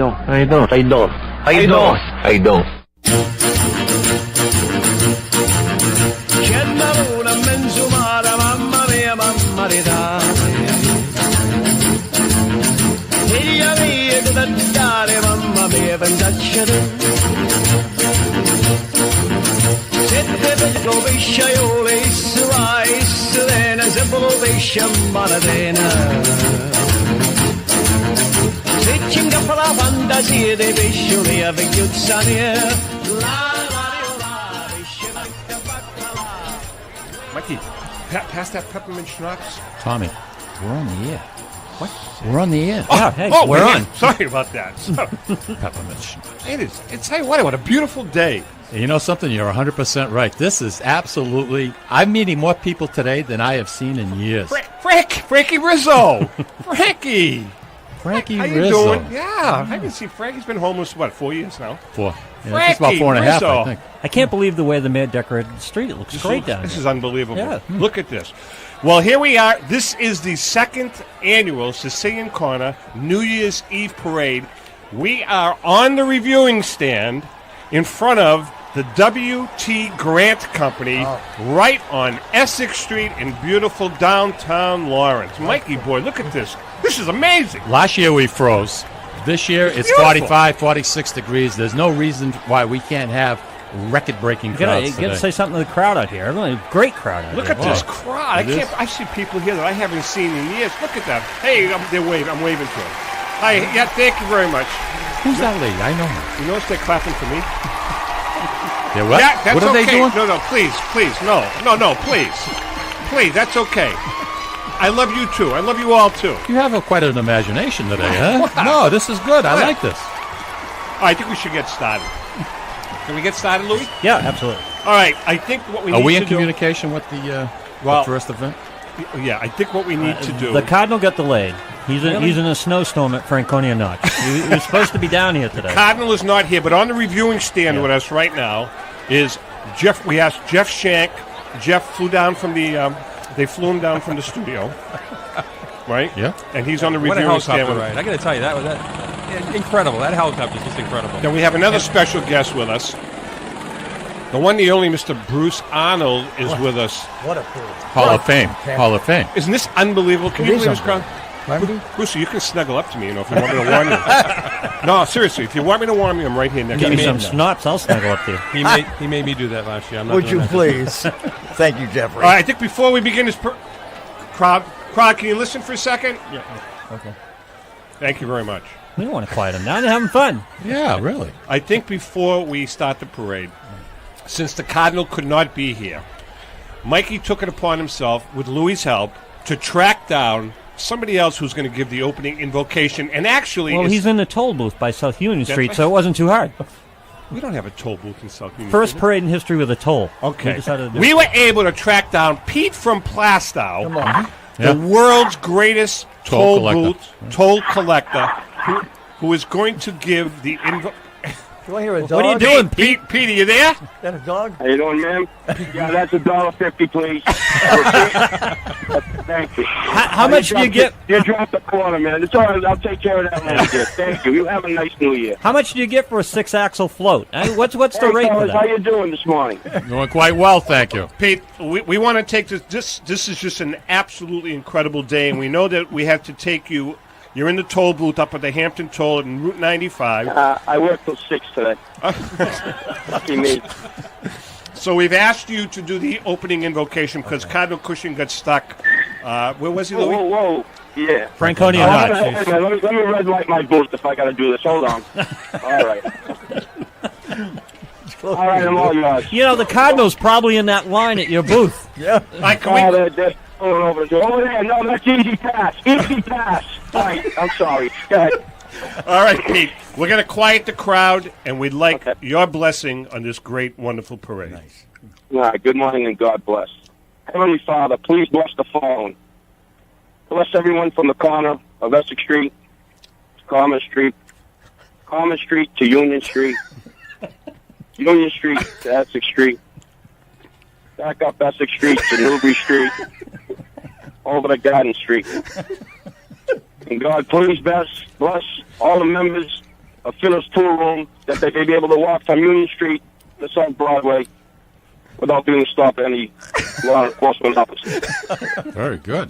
No, I don't. I don't. I don't. I don't. C'è una luna in mezzo mare, mamma mia, mamma di figlia mia, che da dare, mamma mia, pensaccia tu. Se te vedo pesciaiole, issu va, issu vena, se volo pesce a maratena. Se ci ingappa la fantasia dei pescioli a vecchiuzza mia. Mikey, pass that peppermint schnapps. Tommy, we're on the air. What? We're on the air. Oh, hey, we're on. Sorry about that. Peppermint schnapps. It is. It's, tell you what a beautiful day. You know something? You're 100% right. This is absolutely... I'm meeting more people today than I have seen in years. Frankie Rizzo. Frankie How you Rizzo. doing? Yeah, I haven't seen Frankie's been homeless, 4 years now? 4. Yeah, it's about 4.5, I think. I can't believe the way the mayor decorated the street. It looks great down This here. is unbelievable. Yeah. Look at this. Well, here we are. This is the second annual Sicilian Corner New Year's Eve Parade. We are on the reviewing stand in front of the W.T. Grant Company right on Essex Street in beautiful downtown Lawrence. Mikey, boy, look at this. This is amazing. Last year we froze. This year it's beautiful. 45, 46 degrees. There's no reason why we can't have record-breaking crowds You got to today. say something to the crowd out here. Everyone, great crowd out Look here. at this crowd. I see people here that I haven't seen in years. Look at that. Hey, they're waving. I'm waving to them. Hi, yeah, thank you very much. Who's that lady? I know her. You notice they're clapping for me? Yeah, what? Yeah, that's what are okay. they doing? No, please, no, please. Please, that's okay. I love you, too. I love you all, too. You have quite an imagination today, huh? No, this is good. I like this. I think we should get started. Can we get started, Louis? Yeah, absolutely. All right, I think what we need Are we to in communication with the first event? Yeah, I think what we need to do... The Cardinal got delayed. He's in a snowstorm at Franconia Notch. He was supposed to be down here today. Cardinal is not here, but on the reviewing stand with us right now is Jeff. We asked Jeff Shank. Jeff flew down from the... they flew him down from the studio. Right? Yeah. And he's on the What a reviewing stand helicopter with ride. I got to tell you, that was incredible. That helicopter is just incredible. Then we have another special guest with us. The one, the only Mr. Bruce Arnold is with us. What a period. Hall of Fame. Hall of Fame. Isn't this unbelievable? Can you believe this crowd? Pardon? Bruce, you can snuggle up to me, if you want me to warm you. No, seriously, if you want me to warm you, I'm right here next Give to me you. some snots, I'll snuggle up to you. He made me do that last year. I'm not Would doing you that. please? Thank you, Jeffrey. All right, I think before we begin this crowd, can you listen for a second? Yeah. Okay. Thank you very much. We don't want to quiet them down. They're having fun. Yeah, really. I think before we start the parade, since the Cardinal could not be here, Mikey took it upon himself, with Louis' help, to track down somebody else who's going to give the opening invocation. And actually, Well, he's in the toll booth by South Union Street, so it wasn't too hard. we don't have a toll booth in South Union. First parade in history with a toll. Okay. We decided to do We it. were able to track down Pete from Plastow, Come on. the world's greatest Toll toll collector, who is going to give the Do I hear a dog? What are you doing, Pete? Pete, are you there? Is that a dog? How you doing, man? Yeah, that's $1.50, please. Thank you. How much do you get? You dropped the corner, man. It's all right. I'll take care of that later. Thank you. You have a nice New Year. How much do you get for a 6-axle float? What's the Hey, rate for fellas, how that? you doing this morning? Doing quite well, thank you. Pete, we want to take this. This is just an absolutely incredible day, and we know that we have to take you. You're in the toll booth up at the Hampton Toll in Route 95. I work till 6 today. Lucky me. So we've asked you to do the opening invocation because Cardinal Cushing got stuck. Where was he, Louis? Whoa. Yeah. Franconia Hold on, Notch. hey, man, let me red light my booth if I got to do this. Hold on. All right. All right, I'm all yours. You know, the Cardinal's probably in that line at your booth. Yeah. They're going over there. No, that's easy pass. Easy pass. All right, I'm sorry. Go ahead. All right, Pete. We're going to quiet the crowd, and we'd like your blessing on this great, wonderful parade. Nice. All right, good morning and God bless. Heavenly Father, please bless the phone. Bless everyone from the corner of Essex Street to Carmen Street to Union Street, Union Street to Essex Street, back up Essex Street to Newbury Street, over to Garden Street. And God, please bless all the members a finished tour room that they may be able to walk from Union Street to South Broadway without being stopped at any law enforcement officer. Very good.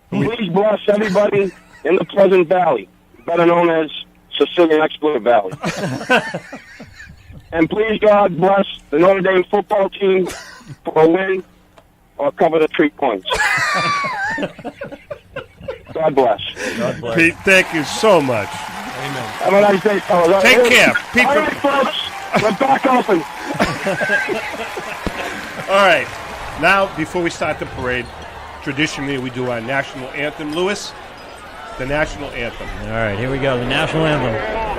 Please bless everybody in the Pleasant Valley, better known as Sicilian Expletive Valley. And please, God, bless the Notre Dame football team for a win or cover the 3 points. God bless. Pete, thank you so much. Amen. Have a nice day, fellas. Take care. Pete, All right, folks. We're back open. all right. Now, before we start the parade, traditionally we do our national anthem. Lewis, the national anthem. All right, here we go. The national anthem.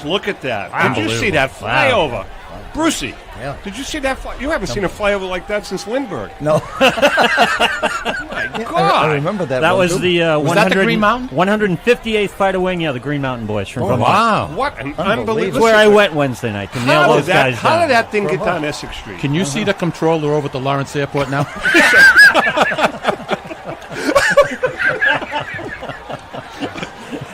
Look at that. Did you see that flyover? Brucey, did you see that? You haven't seen a flyover like that since Lindbergh. No. My God. I remember that. That one, was too. the Was that the Green Mountain? 158th Fighter Wing. Yeah, the Green Mountain Boys from Vermont. Wow. What an Unbelievable. unbelievable. That's where I went Wednesday night to nail those guys How down. did that thing get down Essex Street? Can you see the controller over at the Lawrence Airport now?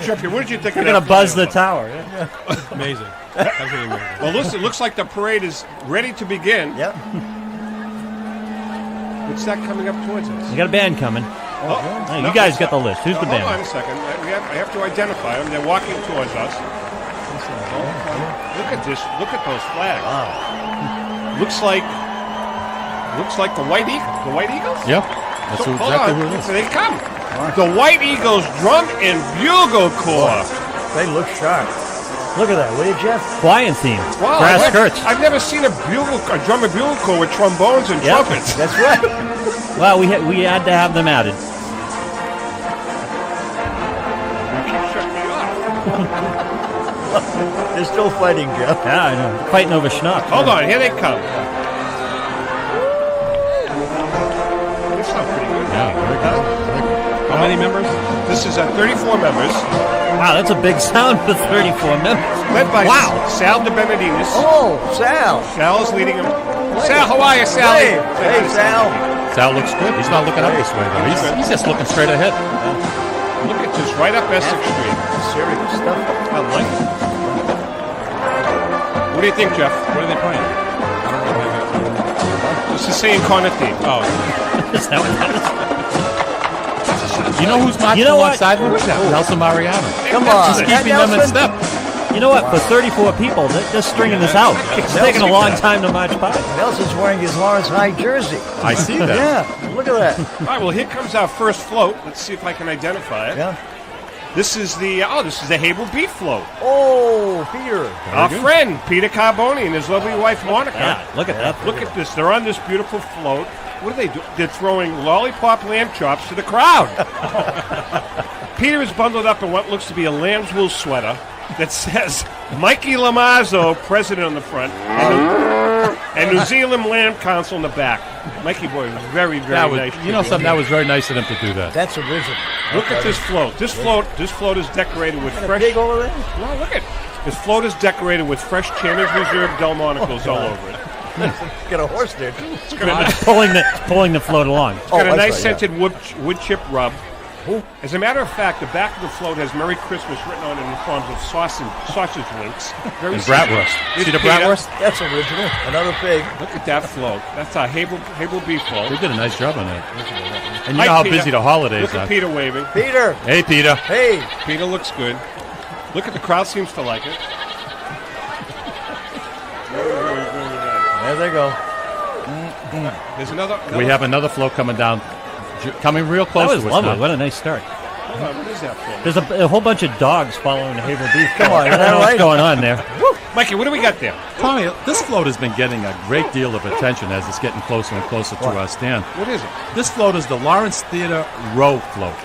Jeffrey, what did you think They're of that? going to buzz the flyover? tower. Yeah. Amazing. Absolutely amazing. Well, listen, it looks like the parade is ready to begin. Yep. What's that coming up towards us? You got a band coming. Oh, Hey, you guys got the list. Who's the Hold band? on a second. I have to identify them. They're walking towards us. Look at this. Look at those flags. Wow. Looks like the White Eagles. The White Eagles? Yep. That's So, exactly hold who on. it is. So they come. The White Eagles Drum and Bugle Corps. They look sharp. Look at that, will you, Jeff? Hawaiian theme. Wow, Brass skirts. I've never seen a drum and bugle corps with trombones and Yep. trumpets. That's right. Well, we had to have them added. You keep shutting me off. They're still fighting, Jeff. Yeah, I know. Fighting over schnock. Hold on, here they come. They sound pretty good. Yeah, very good. How many members? This is 34 members, Wow, that's a big sound for 34 members. led by Wow. Sal de Benedinis. Oh, Sal. Sal is leading them. Sal, how are you, Sal? Hey, Sal. Sal looks good. He's not looking up this way, though. He's just looking straight ahead. Look at this, right up Essex Street. Serious stuff. I like it. What do you think, Jeff? What are they playing? I don't really have It's the Sicilian Corner theme. Oh, Is that what that is? You know who's marching You know what? alongside him? Nelson Mariano. Come on. He's keeping them in Nelson? step. You know what? For 34 people, they're just stringing this out. It's taking a long time to march by. Nelson's wearing his Lawrence High jersey. I see that. Yeah, look at that. All right, well, here comes our first float. Let's see if I can identify it. Yeah. This is the Havel Beef float. Oh, Peter. Our friend, Peter Carboni, and his lovely wife, Monica. Yeah, look at that. Look at this. They're on this beautiful float. What do they do? They're throwing lollipop lamb chops to the crowd. Peter is bundled up in what looks to be a lamb's wool sweater that says Mikey Lamazzo, president on the front, and New Zealand Land Council in the back. Mikey boy, very, very That was, nice. you know something? That was very nice of them to do that. That's original. Look at this float. This float is decorated with fresh. Big over there? No, look at this float is decorated with fresh Chandler's Reserve Delmonicals all over it. Got a horse there, too. It's got a, Pulling the float along. got a that's nice right, yeah. scented wood chip rub. As a matter of fact, the back of the float has Merry Christmas written on it in the forms of sausage links. Very And simple. bratwurst. Here's See the Peter. bratwurst? That's original. Another pig. Look at that float. That's a Havel beef float. They did a nice job on that. And you Hi, know how Peter. busy the holidays Look are. at Peter waving. Peter. Hey, Peter. Hey. Peter looks good. Look at the crowd seems to like it. There they go. There's another. We have another float coming down, coming real close That was to us lovely. now. What a nice start. Hold on, what is that float? There's a whole bunch of dogs following the Havel Beef. Come on, I don't is that know what's right? going on there. Mikey, what do we got there? Tommy, this float has been getting a great deal of attention as it's getting closer and closer to our stand. What is it? This float is the Lawrence Theater Row float.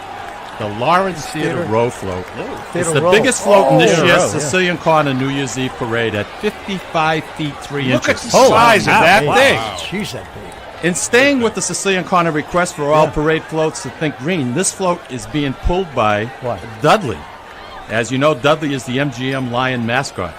The Lawrence Theater Row float. It's Theater the Row. biggest float in this Theater year's Row, yeah. Sicilian Corner New Year's Eve parade at 55 feet 3 Look at inches. the size of that wow. thing. She's that big. In staying with the Sicilian Corner request for all parade floats to think green, this float is being pulled by What? Dudley. As you know, Dudley is the MGM Lion mascot.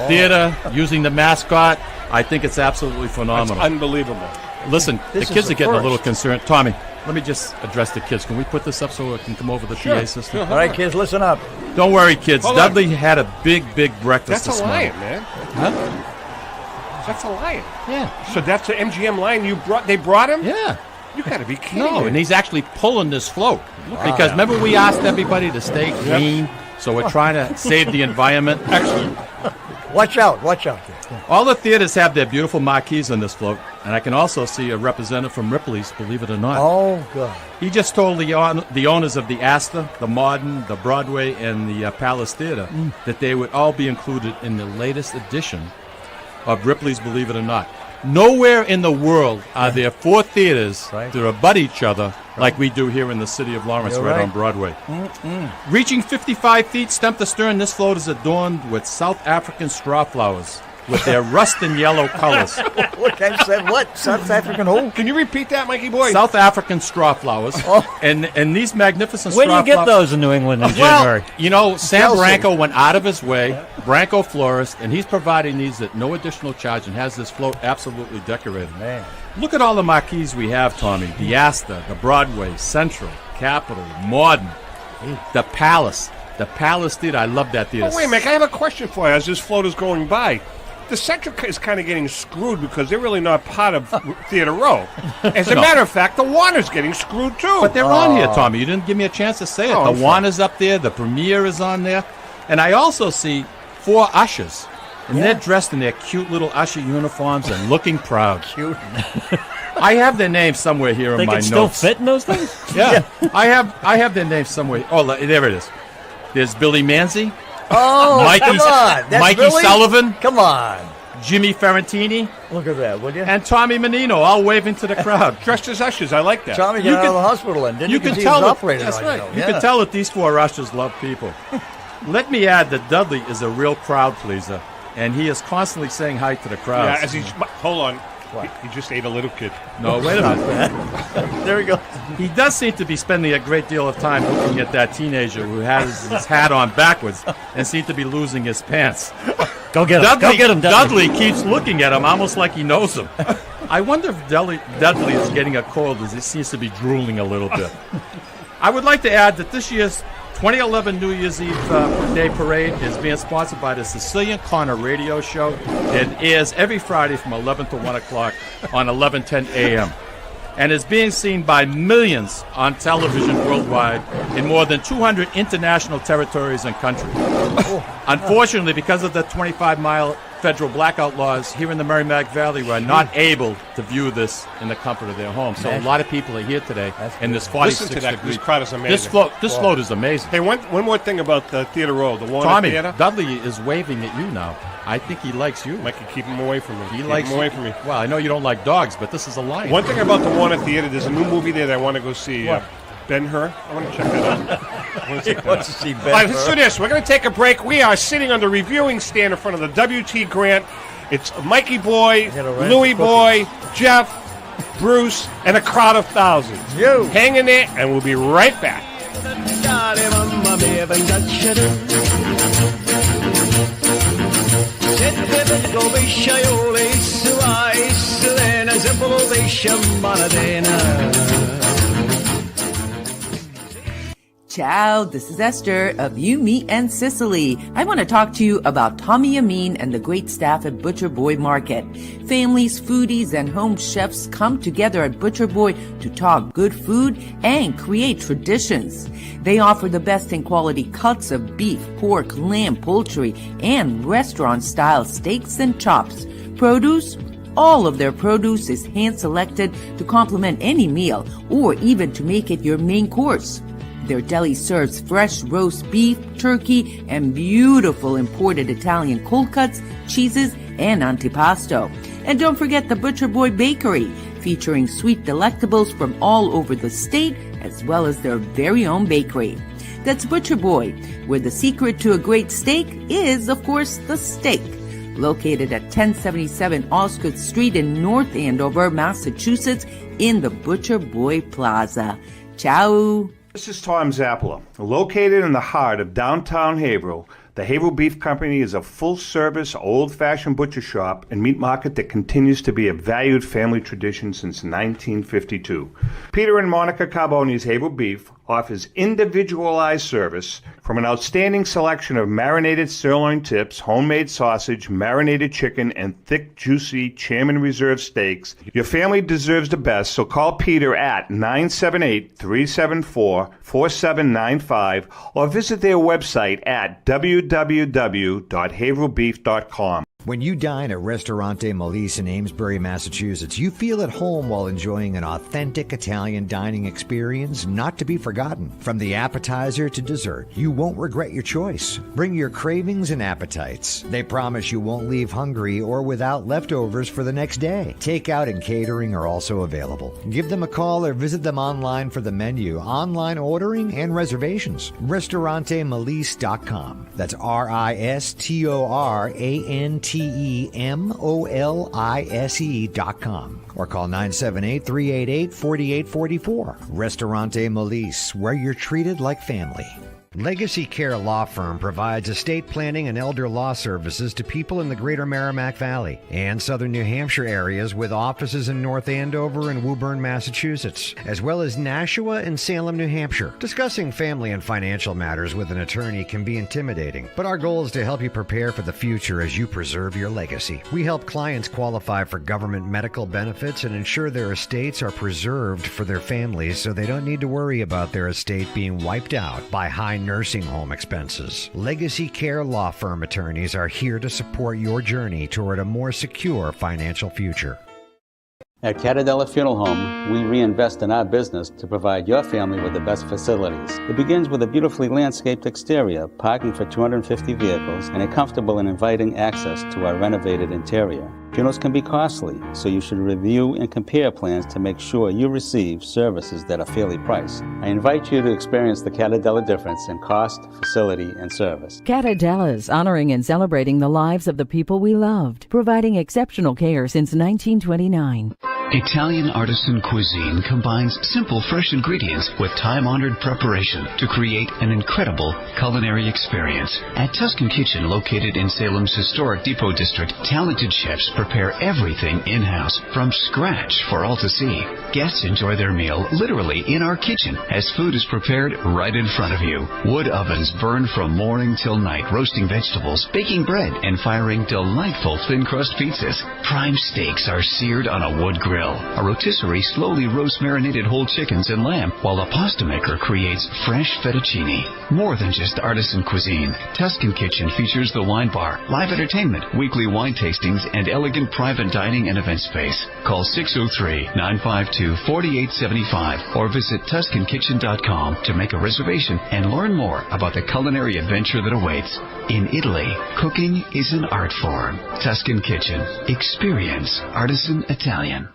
Theater using the mascot, I think it's absolutely That's phenomenal. unbelievable. Listen, This the is kids the are getting a little first. concerned. Tommy, let me just address the kids. Can we put this up so it can come over the PA system? All right, kids, listen up. Don't worry, kids. Hold on. Dudley had a big breakfast That's this a morning. lion, man. Huh? That's a lion. Yeah. So that's the MGM lion you brought. They brought him. Yeah. You got to be kidding No, me. and he's actually pulling this float. Because remember we asked everybody to stay green, so we're trying to save the environment. Excellent. Watch out. Watch out. Kid. All the theaters have their beautiful marquees on this float, and I can also see a representative from Ripley's, believe it or not. Oh, God. He just told the owners of the Astor, the Modern, the Broadway, and the Palace Theater that they would all be included in the latest edition of Ripley's Believe It or Not. Nowhere in the world are there 4 theaters Right. that abut each other like we do here in the city of Lawrence, You're right right. on Broadway. Reaching 55 feet stem to stern, this float is adorned with South African straw flowers with their rust and yellow colors. What kind said what? South African who? Can you repeat that, Mikey boy? South African straw flowers. And these magnificent When do straw you get flowers. those in New England in January? Well, you know, Sam Chelsea. Branco went out of his way, Branco Florist, and he's providing these at no additional charge and has this float absolutely decorated. Man. Look at all the marquees we have, Tommy. The Astor, the Broadway, Central, Capitol, Modern, the Palace. The Palace Theater, I love that theater. Oh, wait a minute. I have a question for you as this float is going by. The Central is kind of getting screwed because they're really not part of Theater Row. As a matter of fact, the Warner's getting screwed too. But they're on here, Tommy. You didn't give me a chance to say it. Oh, The I'm sorry. Warner's up there. The Premiere is on there. And I also see 4 ushers. And they're dressed in their cute little usher uniforms and looking proud. Cute. I have their names somewhere here in They my can still notes. fit in those things? Yeah, I have their names somewhere. Oh, there it is. There's Billy Manzi, Oh, come on. That's Mikey Billy? Sullivan, Come on. Jimmy Ferrantini, Look at that, would you? and Tommy Menino, all waving to the crowd. Dressed as ushers. I like that. Tommy you got out can- of the hospital and didn't You you? can See tell he was that, operated that's on, right. you know. You Yeah. can tell that these 4 ushers love people. Let me add that Dudley is a real crowd pleaser, and he is constantly saying hi to the crowd. Yeah, as he's. Hold on. He just ate a little kid. No, wait a minute. There we go. He does seem to be spending a great deal of time looking at that teenager who has his hat on backwards and seems to be losing his pants. Go get him. Go get him, Dudley. Dudley keeps looking at him almost like he knows him. I wonder if Dudley is getting a cold as he seems to be drooling a little bit. I would like to add that this year's 2011 New Year's Eve Day Parade is being sponsored by the Sicilian Corner Radio Show. It airs every Friday from 11 to 1 o'clock on 11:10 a.m. and is being seen by millions on television worldwide in more than 200 international territories and countries. Unfortunately, because of the 25-mile federal blackout laws here in the Merrimack Valley, we're not able to view this in the comfort of their home. So a lot of people are here today in this 46 Listen to that. degree. This crowd is amazing. This float is amazing. Hey, one more thing about the Theater Row, the Warner Tommy, Theater. Dudley is waving at you now. I think he likes you. Mikey, keep him away from me. He Keep likes him away from me. Well, I know you don't like dogs, but this is a lion. One thing about the Warner Theater, there's a new movie there that I want to go see. Ben-Hur. I want to check that out. I want to check that out. Wants to see All right, let's Ben-Hur. do this. We're going to take a break. We are sitting on the reviewing stand in front of the W.T. Grant. It's Mikey Boy, gotta rent Louie the Boy, Jeff, Bruce, and a crowd of thousands. You. Hang in there, and we'll be right back. Ciao, this is Esther of You, Me, and Sicily. I want to talk to you about Tommy Amin and the great staff at Butcher Boy Market. Families, foodies, and home chefs come together at Butcher Boy to talk good food and create traditions. They offer the best in quality cuts of beef, pork, lamb, poultry, and restaurant-style steaks and chops. Produce? All of their produce is hand-selected to complement any meal or even to make it your main course. Their deli serves fresh roast beef, turkey, and beautiful imported Italian cold cuts, cheeses, and antipasto. And don't forget the Butcher Boy Bakery, featuring sweet delectables from all over the state, as well as their very own bakery. That's Butcher Boy, where the secret to a great steak is, of course, the steak. Located at 1077 Osgood Street in North Andover, Massachusetts, in the Butcher Boy Plaza. Ciao! This is Tom Zappala. Located in the heart of downtown Haverhill, the Haverhill Beef Company is a full-service, old-fashioned butcher shop and meat market that continues to be a valued family tradition since 1952. Peter and Monica Carboni's Haverhill Beef offers individualized service from an outstanding selection of marinated sirloin tips, homemade sausage, marinated chicken, and thick, juicy Chairman Reserve steaks. Your family deserves the best, so call Peter at 978-374-4795 or visit their website at www.haverhillbeef.com. When you dine at Ristorante Melisse in Amesbury, Massachusetts, you feel at home while enjoying an authentic Italian dining experience not to be forgotten. From the appetizer to dessert, you won't regret your choice. Bring your cravings and appetites. They promise you won't leave hungry or without leftovers for the next day. Takeout and catering are also available. Give them a call or visit them online for the menu, online ordering, and reservations. RistoranteMelisse.com. That's RistoranteMolise.com or call 978-388-4844. Ristorante Melisse, where you're treated like family. Legacy Care Law Firm provides estate planning and elder law services to people in the greater Merrimack Valley and southern New Hampshire areas with offices in North Andover and Woburn, Massachusetts, as well as Nashua and Salem, New Hampshire. Discussing family and financial matters with an attorney can be intimidating, but our goal is to help you prepare for the future as you preserve your legacy. We help clients qualify for government medical benefits and ensure their estates are preserved for their families so they don't need to worry about their estate being wiped out by high nursing home expenses. Legacy Care Law Firm attorneys are here to support your journey toward a more secure financial future. At Catadella Funeral Home, we reinvest in our business to provide your family with the best facilities. It begins with a beautifully landscaped exterior, parking for 250 vehicles, and a comfortable and inviting access to our renovated interior. Funerals can be costly, so you should review and compare plans to make sure you receive services that are fairly priced. I invite you to experience the Catadella difference in cost, facility, and service. Catadella's honoring and celebrating the lives of the people we loved, providing exceptional care since 1929. Italian artisan cuisine combines simple, fresh ingredients with time-honored preparation to create an incredible culinary experience. At Tuscan Kitchen, located in Salem's historic Depot District, talented chefs prepare everything in-house from scratch for all to see. Guests enjoy their meal literally in our kitchen as food is prepared right in front of you. Wood ovens burn from morning till night, roasting vegetables, baking bread, and firing delightful thin-crust pizzas. Prime steaks are seared on a wood grill. A rotisserie slowly roasts marinated whole chickens and lamb, while a pasta maker creates fresh fettuccine. More than just artisan cuisine, Tuscan Kitchen features the wine bar, live entertainment, weekly wine tastings, and elegant private dining and event space. Call 603-952-4875 or visit TuscanKitchen.com to make a reservation and learn more about the culinary adventure that awaits. In Italy, cooking is an art form. Tuscan Kitchen. Experience artisan Italian.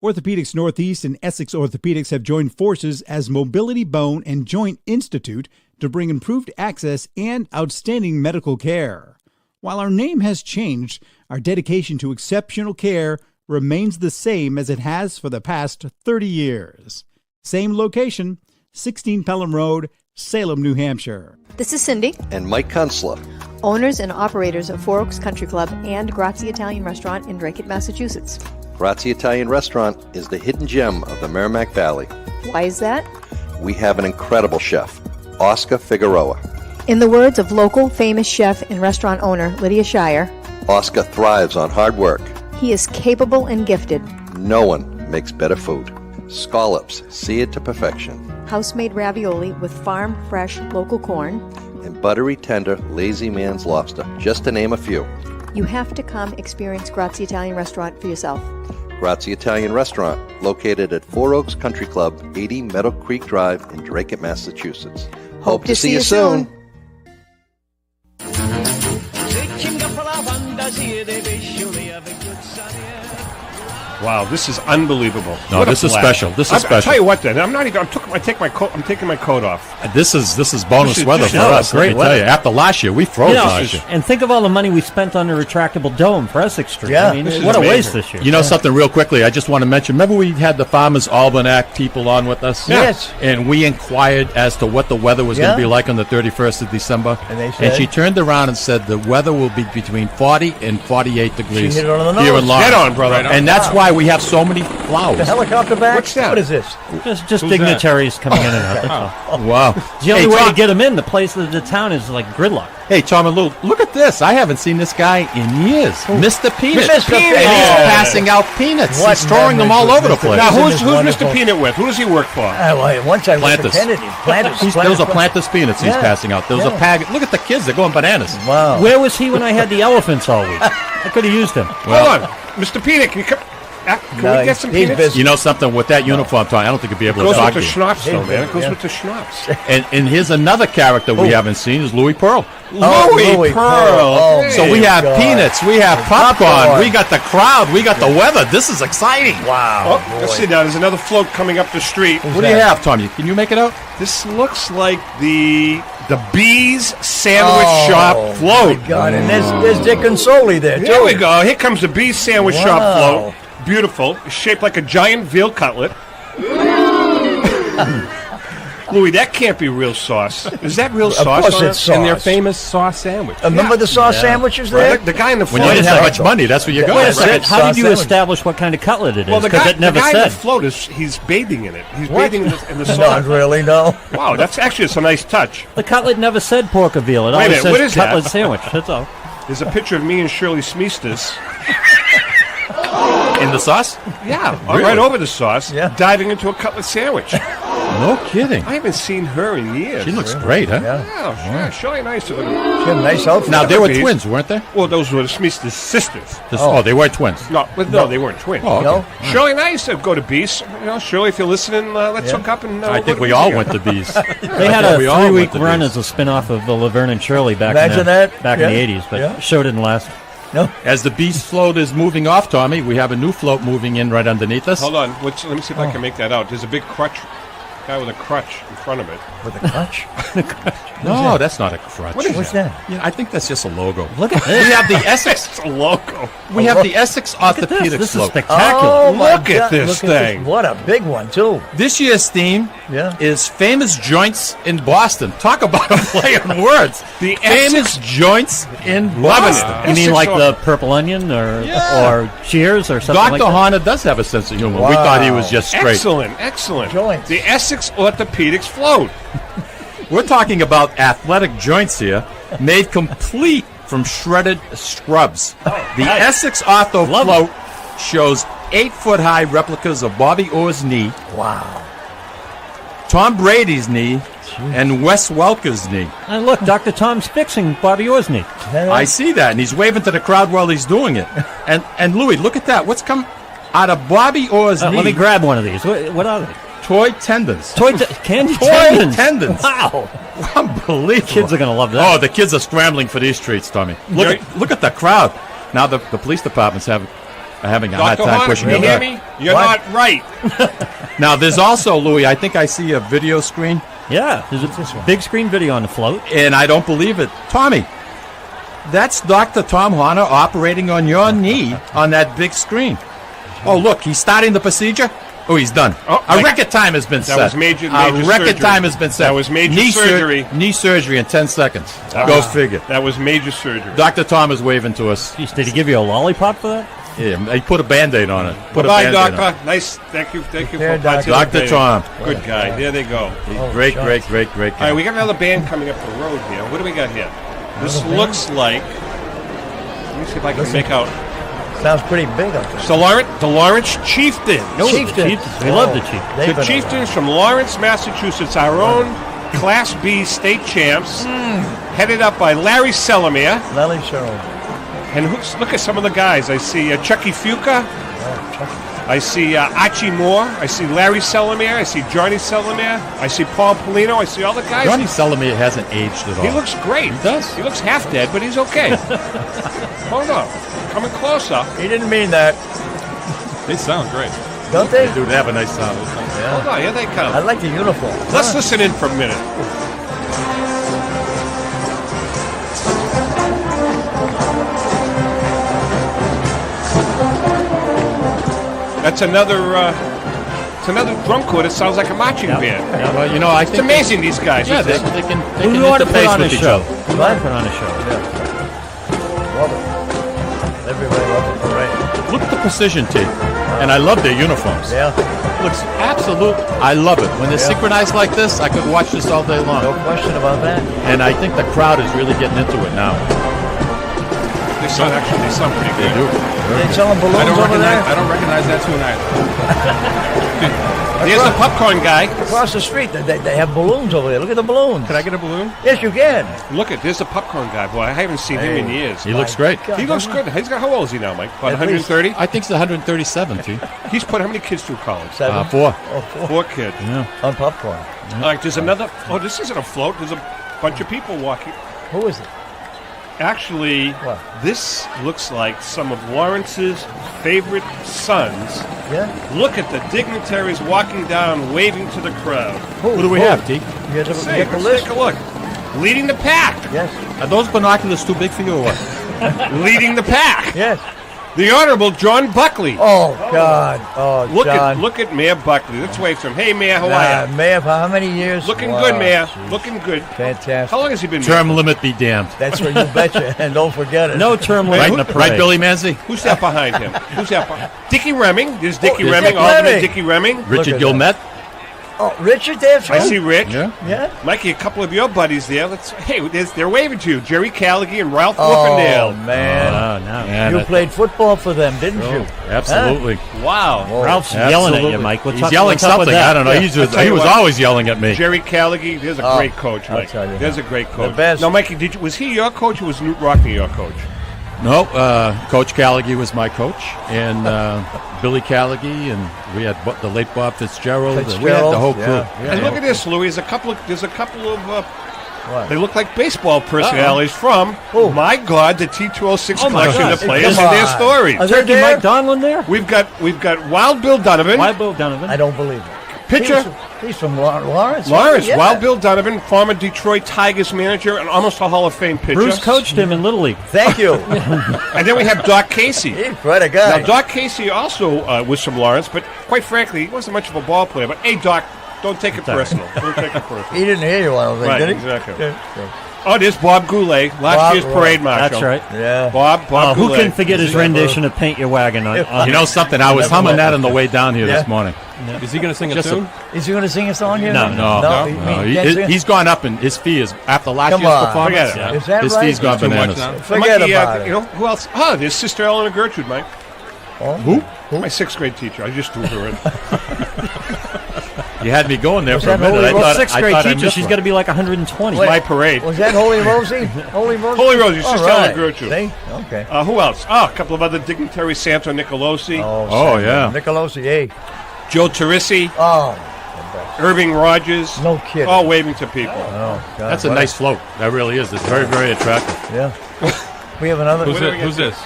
Orthopedics Northeast and Essex Orthopedics have joined forces as Mobility Bone and Joint Institute to bring improved access and outstanding medical care. While our name has changed, our dedication to exceptional care remains the same as it has for the past 30 years. Same location, 16 Pelham Road, Salem, New Hampshire. This is Cindy. And Mike Kunstler. Owners and operators of Four Oaks Country Club and Grazie Italian Restaurant in Drake, Massachusetts. Grazie Italian Restaurant is the hidden gem of the Merrimack Valley. Why is that? We have an incredible chef, Oscar Figueroa. In the words of local famous chef and restaurant owner Lydia Shire, Oscar thrives on hard work. he is capable and gifted. No one makes better food. Scallops, seared to perfection. House-made ravioli with farm-fresh local corn. And buttery, tender, lazy man's lobster, just to name a few. You have to come experience Grazie Italian Restaurant for yourself. Grazie Italian Restaurant, located at Four Oaks Country Club, 80 Meadow Creek Drive in Drake, Massachusetts. Hope to see you soon. Wow, this is unbelievable. No, What a this is blast. special. This is I'll special. tell you what, then I'm not even. I'm taking my coat off. This is bonus This is- weather this for is us. great Let me tell you, weather. after last year, we froze last year. And think of all the money we spent on the retractable dome for Essex Street. Yeah. I mean, This is what a amazing. waste this year. You know something real quickly, I just want to mention, remember we had the Farmers Almanac people on with us? Yes. And we inquired as to what the weather was going Yeah. to be like on the 31st of December. And they said- she turned around and said the weather will be between 40 and 48 degrees hit it on the here nose. in Lawrence. Dead on, brother. Right on. And that's why we have so many The flowers. helicopter back? What's that? What is this? Just Who's dignitaries coming in and out. That's all. Wow. It's the only way to get them in. The place of the town is like gridlock. Hey, Tom and Lou, look at this. I haven't seen this guy in years. Mr. Peanut. Mr. Peanut. And he's Oh. passing out peanuts. What He's throwing them memories all with over the Mr. place. Now, Isn't who's this Mr. wonderful? Peanut with? Who does he work for? Once I went to Planters. Kennedy. Planters. Those are Planters peanuts he's Yeah. passing out. Those are look at the kids. They're going bananas. Wow. Where was he when I had the elephants all week? I could have used him. Hold on, Mr. Peanut. Can you come? Can No, we get some he's peanuts? busy. You know something with that uniform, Tom? I don't think he'd be able It to goes talk with to the you. schnapps, though, man. It goes Yeah. with the schnapps. And here's another character we haven't seen is Louis Pearl. Louis Pearl. Oh, Hey. So we have God. peanuts, we have popcorn, Popcorn. we got the crowd, we got the weather. This is exciting. Wow. Oh, let's see now. There's another float coming up the street. What do you have, Tom? Can you make it out? This looks like the Bees Sandwich Shop float. My God, and there's Dick Consoli there, too. Here we go. Here comes the Bees Sandwich Shop Wow. float. Beautiful. It's shaped like a giant veal cutlet. Louis, that can't be real sauce. Is that real sauce? course on it's it? sauce. And their famous sauce sandwich. Remember the sauce sandwiches there? The guy in the When float. you didn't have much money, that's where you go. Wait a That's second. it, How sauce did you sandwich. establish what kind of cutlet it is? Well, the Because guy, it never the guy in said. the float he's bathing in it. He's What? bathing in the Not sauce. really, no. Wow, that's a nice touch. The cutlet never said pork or veal. It Wait a always minute, what says is that? cutlet sandwich. That's all. There's a picture of me and Shirley Smeestas. In the sauce? Yeah, Really? right over the sauce, Yeah. diving into a cutlet sandwich. No kidding. I haven't seen her in years. She looks great, huh? Yeah. Yeah, Shirley nice. She had a nice outfit. Now, they were Bees. twins, weren't they? Well, those were the Smeestas sisters. Oh, they were twins. No, they weren't twins. Oh, okay. No? Shirley and I used to go to Beast. You know, Shirley, if you're listening, let's hook up and. I we'll think go we to all Beast went to together. Bees. They had a We all 3-week went to run Bees. as a spin-off of Laverne and Shirley back Imagine in that. back Yeah. in the 80s, but Yeah. show didn't last. No. As the Beast float is moving off, Tommy, we have a new float moving in right underneath us. Hold on. Let me see if I can make that out. There's a big crutch. Guy with a crutch in front of it. With a clutch? No, that's not a crutch. What's that? Yeah, I think that's just a logo. Look at We this. have the Essex. It's a logo. We have the Essex Look at this. orthopedics This is float. spectacular. Oh, my Look at God. this thing. What a big one, too. This year's theme Yeah. is famous joints in Boston. Talk about a play on words. The famous joints in Loving Boston. it. You mean Essex like or- the Purple Onion or Cheers or something Dr. like that? Honda does have a sense of humor. We thought he was just straight. Excellent. Joints. The Essex Orthopedics float. We're talking about athletic joints here, made complete from shredded scrubs. The nice. Essex Ortho Love float shows 8-foot-high replicas of Bobby Orr's knee, Wow. Tom Brady's knee, and Wes Welker's knee. And look, Dr. Tom's fixing Bobby Orr's knee. I see that, and he's waving to the crowd while he's doing it. And Louis, look at that. What's come out of Bobby Orr's knee? Let me grab one of these. What are they? Toy tendons. Candy Toy tendons. tendons. Wow. Unbelievable. Kids are going to love that. Oh, the kids are scrambling for these treats, Tommy. Look at the crowd. Now the police department's are having a hard Dr. time Honda, pushing can you them hear back. me? You're What? not right. Now there's also, Louis, I think I see a video screen, Yeah, there's a big screen video on the float. and I don't believe it. Tommy, that's Dr. Tom Horner operating on your knee on that big screen. Oh, look, he's starting the procedure. Oh, he's done. Oh, A record time has been set. was major A record surgery. time has been set. That was major knee surgery. Knee surgery in 10 seconds. Go figure. That was major surgery. Dr. Tom is waving to us. Jeez, did he give you a lollipop for that? Yeah, they put a Band-Aid on it. Bye, Doctor. Nice. Thank you for Dr. Tom. Good guy. There they go. Great guy. All right, we got another band coming up the road here. What do we got here? This looks like. Let me see if I can make out. Sounds pretty big up there. The Lawrence Chieftains. Chieftains. We love the Chieftains. The Chieftains from Lawrence, Massachusetts, our own Class B state champs, headed up by Larry Selamere. Larry Selamere. And look at some of the guys. I see Chucky Fuca. I see Archie Moore. I see Larry Selamere. I see Johnny Selamere. I see Paul Polino. I see all the guys. Johnny Selamere hasn't aged at all. He looks great. He does. He looks half dead, but he's okay. Hold on. Coming closer. He didn't mean that. They sound great. Don't they? They do have a nice sound. Yeah. Hold on. Here they come. I like the uniform. Let's listen in for a minute. That's another drum corps that sounds like a marching band. Yeah, well, you know, I think it's amazing these guys. Yeah, they can We ought to put interface on a with each show. other. We ought to put on a show. Love it. Everybody loves it. Right. Look at the precision, T. And I love their uniforms. Yeah. Looks absolute. I love it. When they're synchronized like this, I could watch this all day long. No question about that. And I think the crowd is really getting into it now. They sound pretty good. They do. They selling balloons over there? I don't recognize that tune either. There's the popcorn guy. Across the street, they have balloons over there. Look at the balloons. Can I get a balloon? Yes, you can. Look at, there's the popcorn guy. Boy, I haven't seen him in years. He looks great. He looks good. How old is he now, Mike? About 130? I think it's 137, T. He's put how many kids through college? 7. 4. Oh, 4. 4 kids. Yeah. On popcorn. All right, there's another. Oh, this isn't a float. There's a bunch of people walking. Who is it? Actually, this looks like some of Lawrence's favorite sons. Yeah. Look at the dignitaries walking down, waving to the crowd. What do we have, T? You have to Let's get the list. take a look. Leading the pack. Yes. Are those binoculars too big for you or what? Leading the pack. Yes. The Honorable John Buckley. Oh, God. Oh, John. Look at Mayor Buckley. Let's wave to him. Hey, Mayor, how are you? Mayor, for how many years? Looking Wow, good, Mayor. geez. Looking good. Fantastic. How long has he been Term mayor? limit be damned. That's what you betcha. And don't forget it. No term limit in the parade. Right, Billy Manzi? Who's that behind him? Who's that behind? Dickie Remming. There's Dickie there's Remming. Dick Alderman Remming. Dickie Remming. Richard at Gilmet? Oh, Richard there too? I see Rich. Yeah. Yeah. Mikey, a couple of your buddies there. They're waving to you. Jerry Callaghy and Ralph Oh, Wolfendale. man. Oh, no. Yeah, You played football for them, didn't you? Absolutely. Wow. Ralph's yelling at you, Mike. He's yelling something. I don't know. Yeah. He was always yelling at me. Jerry Callaghy, there's a great coach, I'll Mike. tell you. There's a great coach. The best. Now, Mikey, was he your coach or was Newt Rockney your coach? No, Coach Callaghy was my coach, and Billy Callaghy, and we had the late Bob Fitzgerald. And we had the whole crew. Yeah. And look at this, Louis. There's a couple of they look like baseball personalities from, my God, the T206 collection God. of players Come and their on. stories. Are they Turkey there? Mike Donlin there? We've got Wild Bill Donovan, Wild Bill Donovan. I don't believe it. pitcher. He's from Lawrence. Lawrence, Yeah. Wild Bill Donovan, former Detroit Tigers manager and almost a Hall of Fame pitcher. Bruce coached him in Little League. Thank you. And then we have Doc Casey. He's quite a guy. Now, Doc Casey also was from Lawrence, but quite frankly, he wasn't much of a ball player. But, hey, Doc, don't take it personal. Don't take it personal. He didn't hear you, I don't think, Right, did he? exactly. Yeah. Oh, there's Bob Goulet, last year's parade marshal. That's right. Yeah. Bob Who Goulet. can forget his rendition of Paint Your Wagon on You know something? I was humming that on the way down here this morning. Is he going to sing a tune? Is he going to sing a song here? No. He can't sing? He's gone up, and his fee is after last Come year's on. performance. Forget it. Is that his right? fee's gone Too much bananas. now. Forget Mikey, about it. You know, who else? Oh, there's Sister Eleanor Gertrude, Mike. Oh. Who? My 6th grade teacher. I just threw her in. You had me going there Was for a that minute. I Holy thought, Sixth I grade thought I teacher, missed she's one. got to be like 120. Wait. My parade. Was that Holy Rosie? Holy Rosie? Holy Rosie, Sister All Eleanor right. Gertrude. See? Okay. Who else? Oh, a couple of other dignitaries. Santo Nicolosi, Oh, yeah. Nicolosi, hey. Joe Teresi, Oh, Irving Rogers. no kidding. All waving to people. Oh, God. That's a What nice float. That really is. It's very, very attractive. Yeah. We have another. Who's this?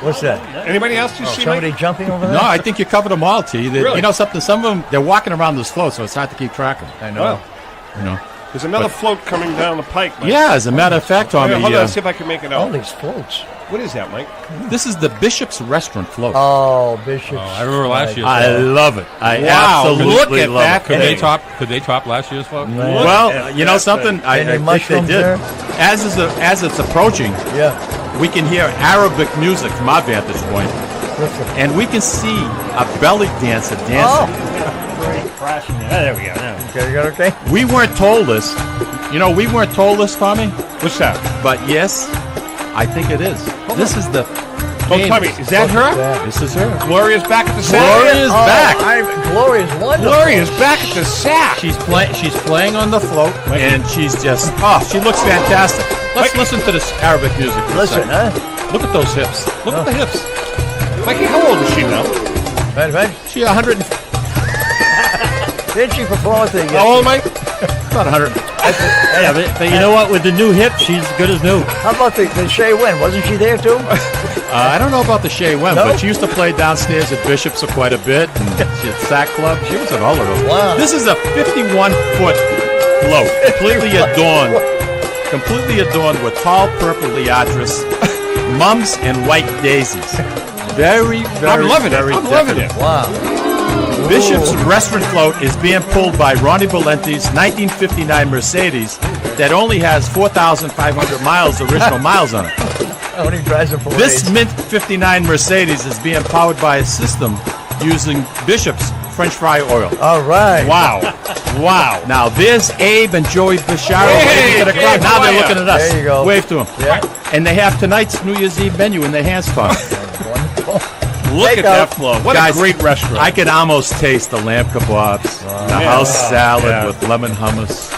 What's that? Anybody else you see, Somebody Mike? jumping over there? No, I think you covered them all, T. Really? You know something? Some of them, they're walking around this float, so it's hard to keep track of. I know. Well, You know. there's another float coming down the pike, Mike. Yeah, as a matter of fact, Tommy, Hold on, let's see if I can make it All out. these floats. What is that, Mike? this is the Bishop's Restaurant float. Oh, Bishop. I remember last year's I float. love it. I Wow, absolutely look at love that it. Could thing. they top last year's float? Well, you know something? I Any think they mushrooms did. there? As it's approaching, Yeah. we can hear Arabic music from our vantage point. and we can see a belly dancer dancing. Crashing. There we go. Okay, you got okay? We weren't told this. We weren't told this, Tommy. What's that? But yes, I think it is. This is the. Don't tell me. Is that her? This is her. Gloria's back at the sack. Gloria's back. Gloria's wonderful. Gloria's back at the sack. She's playing on the float, and she's just. She looks fantastic. Let's listen to this Arabic music. Listen, huh? Look at those hips. Look at the hips. Mikey, how old is she now? Right. She 100. Didn't she perform with the... How old, Mike? About 100. Yeah, but you know what? With the new hip, she's good as new. How about the Shea Wynn? Wasn't she there too? I don't know about the Shea Wynn, No? but she used to play downstairs at Bishop's for quite a bit. And she had Sack Club. She was at all of them. Wow. This is a 51-foot float, completely adorned with tall purple liatris, mums, and white daisies. Very, very, I'm loving very it. I'm loving it. Wow. Bishop's restaurant float is being pulled by Ronnie Valenti's 1959 Mercedes that only has 4,500 original miles on it. How many drives a parade? This Mint 59 Mercedes is being powered by a system using Bishop's French fry oil. All right. Wow. Now, there's Abe and Joey Bishara waving to the crowd. Now they're looking at us. There you go. Wave to them. Yeah. And they have tonight's New Year's Eve menu in their hands, Tom. Look at that flow. What Guys, a great restaurant. I can almost taste the lamb kebabs, the house salad with lemon hummus,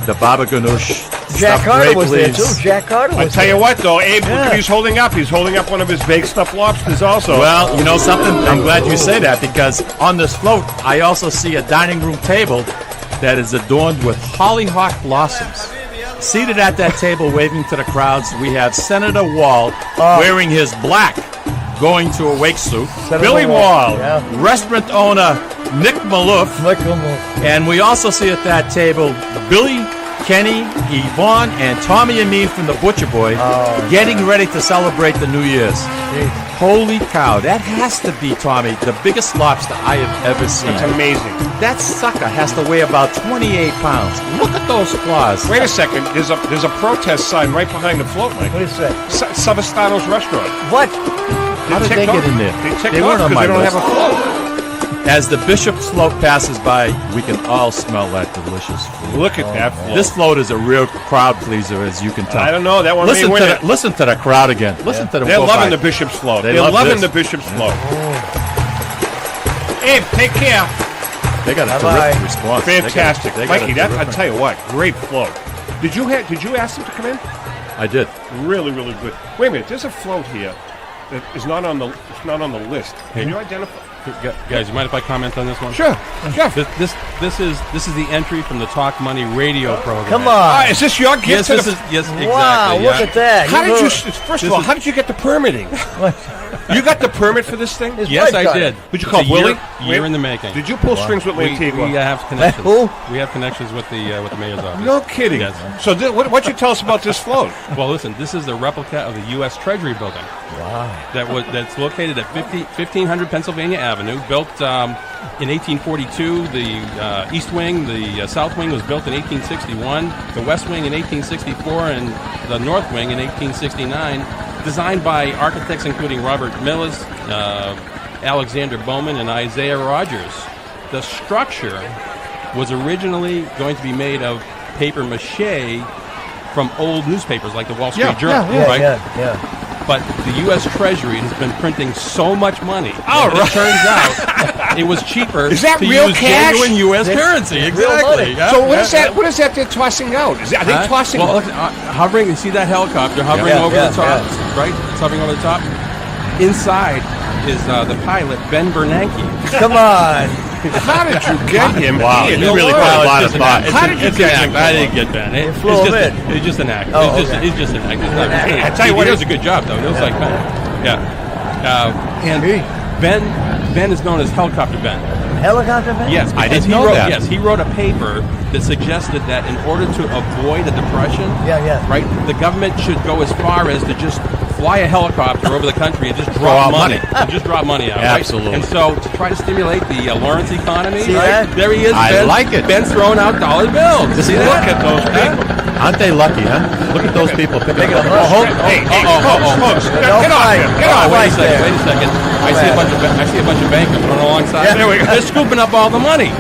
the baba ganoush. Jack Carter was there too. Jack Carter was I tell you what, though, Abe, look what he's holding up. He's holding up one of his baked stuffed lobsters also. Well, you know something? I'm glad you say that, because on this float, I also see a dining room table that is adorned with hollyhock blossoms. Seated at that table, waving to the crowds, we have Senator Wall wearing his black going to a wake suit. Billy Wall, restaurant owner Nick Maloof. And we also see at that table Billy, Kenny, Yvonne, and Tommy Amin from the Butcher Boy getting ready to celebrate the New Year's. Holy cow, that has to be, Tommy, the biggest lobster I have ever seen. It's amazing. That sucker has to weigh about 28 pounds. Look at those claws. Wait a second. There's a protest sign right behind the float, Mike. What is that? Savastano's restaurant. What? How did they get in there? They weren't on my list. They don't have a float. As the Bishop's float passes by, we can all smell that delicious food. Look at that float. This float is a real crowd pleaser, as you can tell. I don't know. That one listen may win to listen to the crowd again. Listen to them. They're go loving by. the Bishop's float. They're loving the Bishop's float. Abe, take care. They got a terrific response. Fantastic. They got Mikey, I tell you what, great float. Did you ask them to come in? I did. Really, really good. Wait a minute. There's a float here that is not on the list. Can you identify? Guys, you mind if I comment on this one? Sure. Jeff. This is the entry from the Talk Money radio program. Come on. Is this your gift? Yes, this is exactly. Wow, look at that. How did you? First of all, how did you get the permitting? You got the permit for this thing? Yes, I did. Did you call Willie? Year in the making. Did you pull strings with Antigua? We have connections. Who? We have connections with the mayor's office. No kidding. Yes. So what you tell us about this float? Well, listen, this is the replica of the U.S. Treasury building. Wow. That's located at 1500 Pennsylvania Avenue, built in 1842. The East Wing, the South Wing was built in 1861. The West Wing in 1864, and the North Wing in 1869. Designed by architects including Robert Millis, Alexander Bowman, and Isaiah Rogers. The structure was originally going to be made of paper mache from old newspapers like the Wall Street Journal, right? Yeah. But the U.S. Treasury has been printing so much money. Oh, that it turns out it was cheaper Is that to real use cash? genuine U.S. currency. Exactly. Yeah, So what is that? What is that they're tossing out? Are they tossing? Well, look, hovering. You see that helicopter hovering over the top, right? It's hovering over the top. Inside is the pilot Ben Bernanke. Come on. How did you get him? Wow, you really put a lot of thought. How did you get him? I didn't get Ben. It's just an act. Oh, It's just an act. I tell you what, he does a good job though. He looks like Ben. Yeah. And Ben is known as Helicopter Ben. Helicopter Ben? Yes, I didn't he know wrote, that. Yes, he wrote a paper that suggested that in order to avoid a depression, Yeah. right, the government should go as far as to just fly a helicopter over the country and just drop money. And just drop money out. Absolutely. Right? And so to try to stimulate the Lawrence economy, See right? that? There he is. I like it. Ben's throwing out dollar bills. See that? Look at those people. Aren't they lucky, huh? Look at those people picking up. Hey, folks, get off here. Get off. Wait a second. I see a bunch of bankers running alongside. There we go. They're scooping up all the money.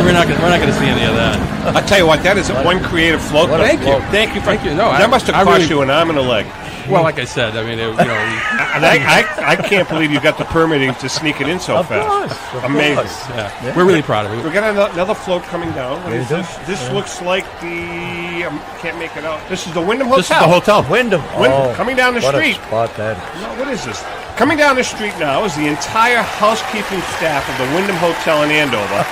We're not going to see any of that. I'll tell you what, that is one creative float. Thank you. Thank you. No, I- that must have I cost really- you an arm and a leg. Well, like I said, I mean, And I can't believe you got the permitting to sneak it in so fast. Amazing. Yeah. We're really proud of it. We got another float coming down. What is There you this? go. This looks like the can't make it out. This is the Wyndham Hotel. This is the hotel. Wyndham. Coming down the what street. A spot that is. No, what is this? Coming down the street now is the entire housekeeping staff of the Wyndham Hotel in Andover,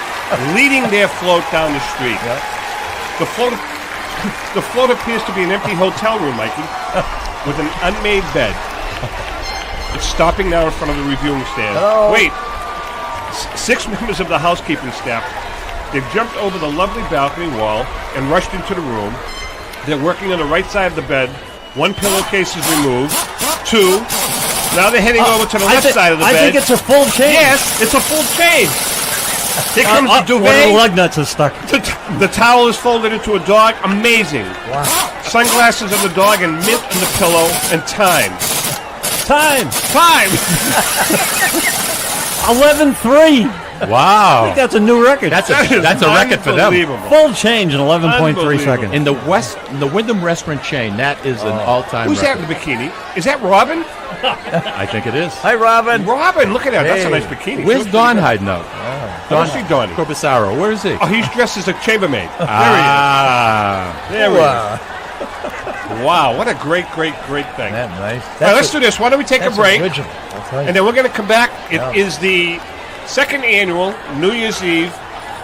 leading their float down the street. The float appears to be an empty hotel room, Mikey, with an unmade bed. It's stopping now in front of the reviewing stand. Hello. Wait, 6 members of the housekeeping staff. They've jumped over the lovely balcony wall and rushed into the room. They're working on the right side of the bed. 1 pillowcase is removed. 2. Now they're heading over to the left side of the bed. I think it's a full change. Yes, it's a full change. Here comes the One of the duvet. lug nuts is stuck. The towel is folded into a dog. Amazing. Wow. Sunglasses on the dog and mint on the pillow. And time. Time. 11:3. I Wow. think that's a new record. That's a record for them. Unbelievable. Full change in 11.3 seconds. In the Wyndham restaurant chain, that is an all-time Who's that record. in the bikini? Is that Robin? I think it is. Hi, Robin. Robin, look at that. That's a Hey. nice bikini. Where's She Don looks hiding out? pretty good. I see Don. Corbisaro. Where is he? Oh, he's dressed as a chambermaid. Ah. There he is. Wow. Wow, what a great thing. That nice. All right, let's do this. Why don't we take a break? Original. That's right. And then we're going to come back. It Yeah. is the second annual New Year's Eve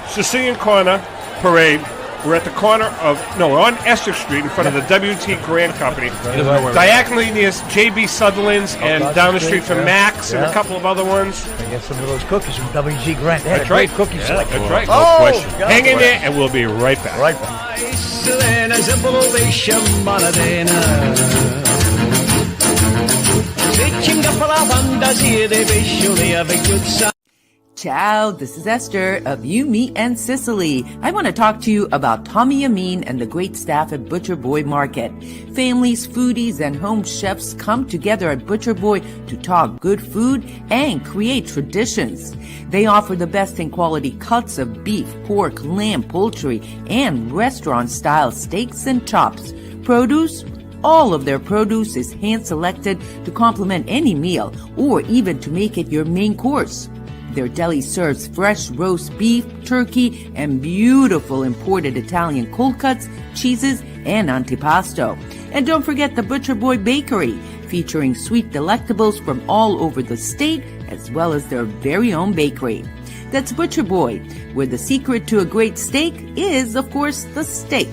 Sicilian Corner Parade. We're at the corner of, we're on Essex Street in front of the W.T. Grant Company. Diagonally near J.B. Sutherland's and across down the the street street, from yeah. Max and a Yeah. couple of other ones. I get some of those cookies from W.G. Grant. They had That's a great right. cookie Yeah, selection. that's right. Oh, question. God Hang in bless. there and we'll be right back. Right back. Ciao, this is Esther of You, Me, and Sicily. I want to talk to you about Tommy Amin and the great staff at Butcher Boy Market. Families, foodies, and home chefs come together at Butcher Boy to talk good food and create traditions. They offer the best in quality cuts of beef, pork, lamb, poultry, and restaurant-style steaks and chops. Produce? All of their produce is hand-selected to complement any meal or even to make it your main course. Their deli serves fresh roast beef, turkey, and beautiful imported Italian cold cuts, cheeses, and antipasto. And don't forget the Butcher Boy Bakery, featuring sweet delectables from all over the state, as well as their very own bakery. That's Butcher Boy, where the secret to a great steak is, of course, the steak.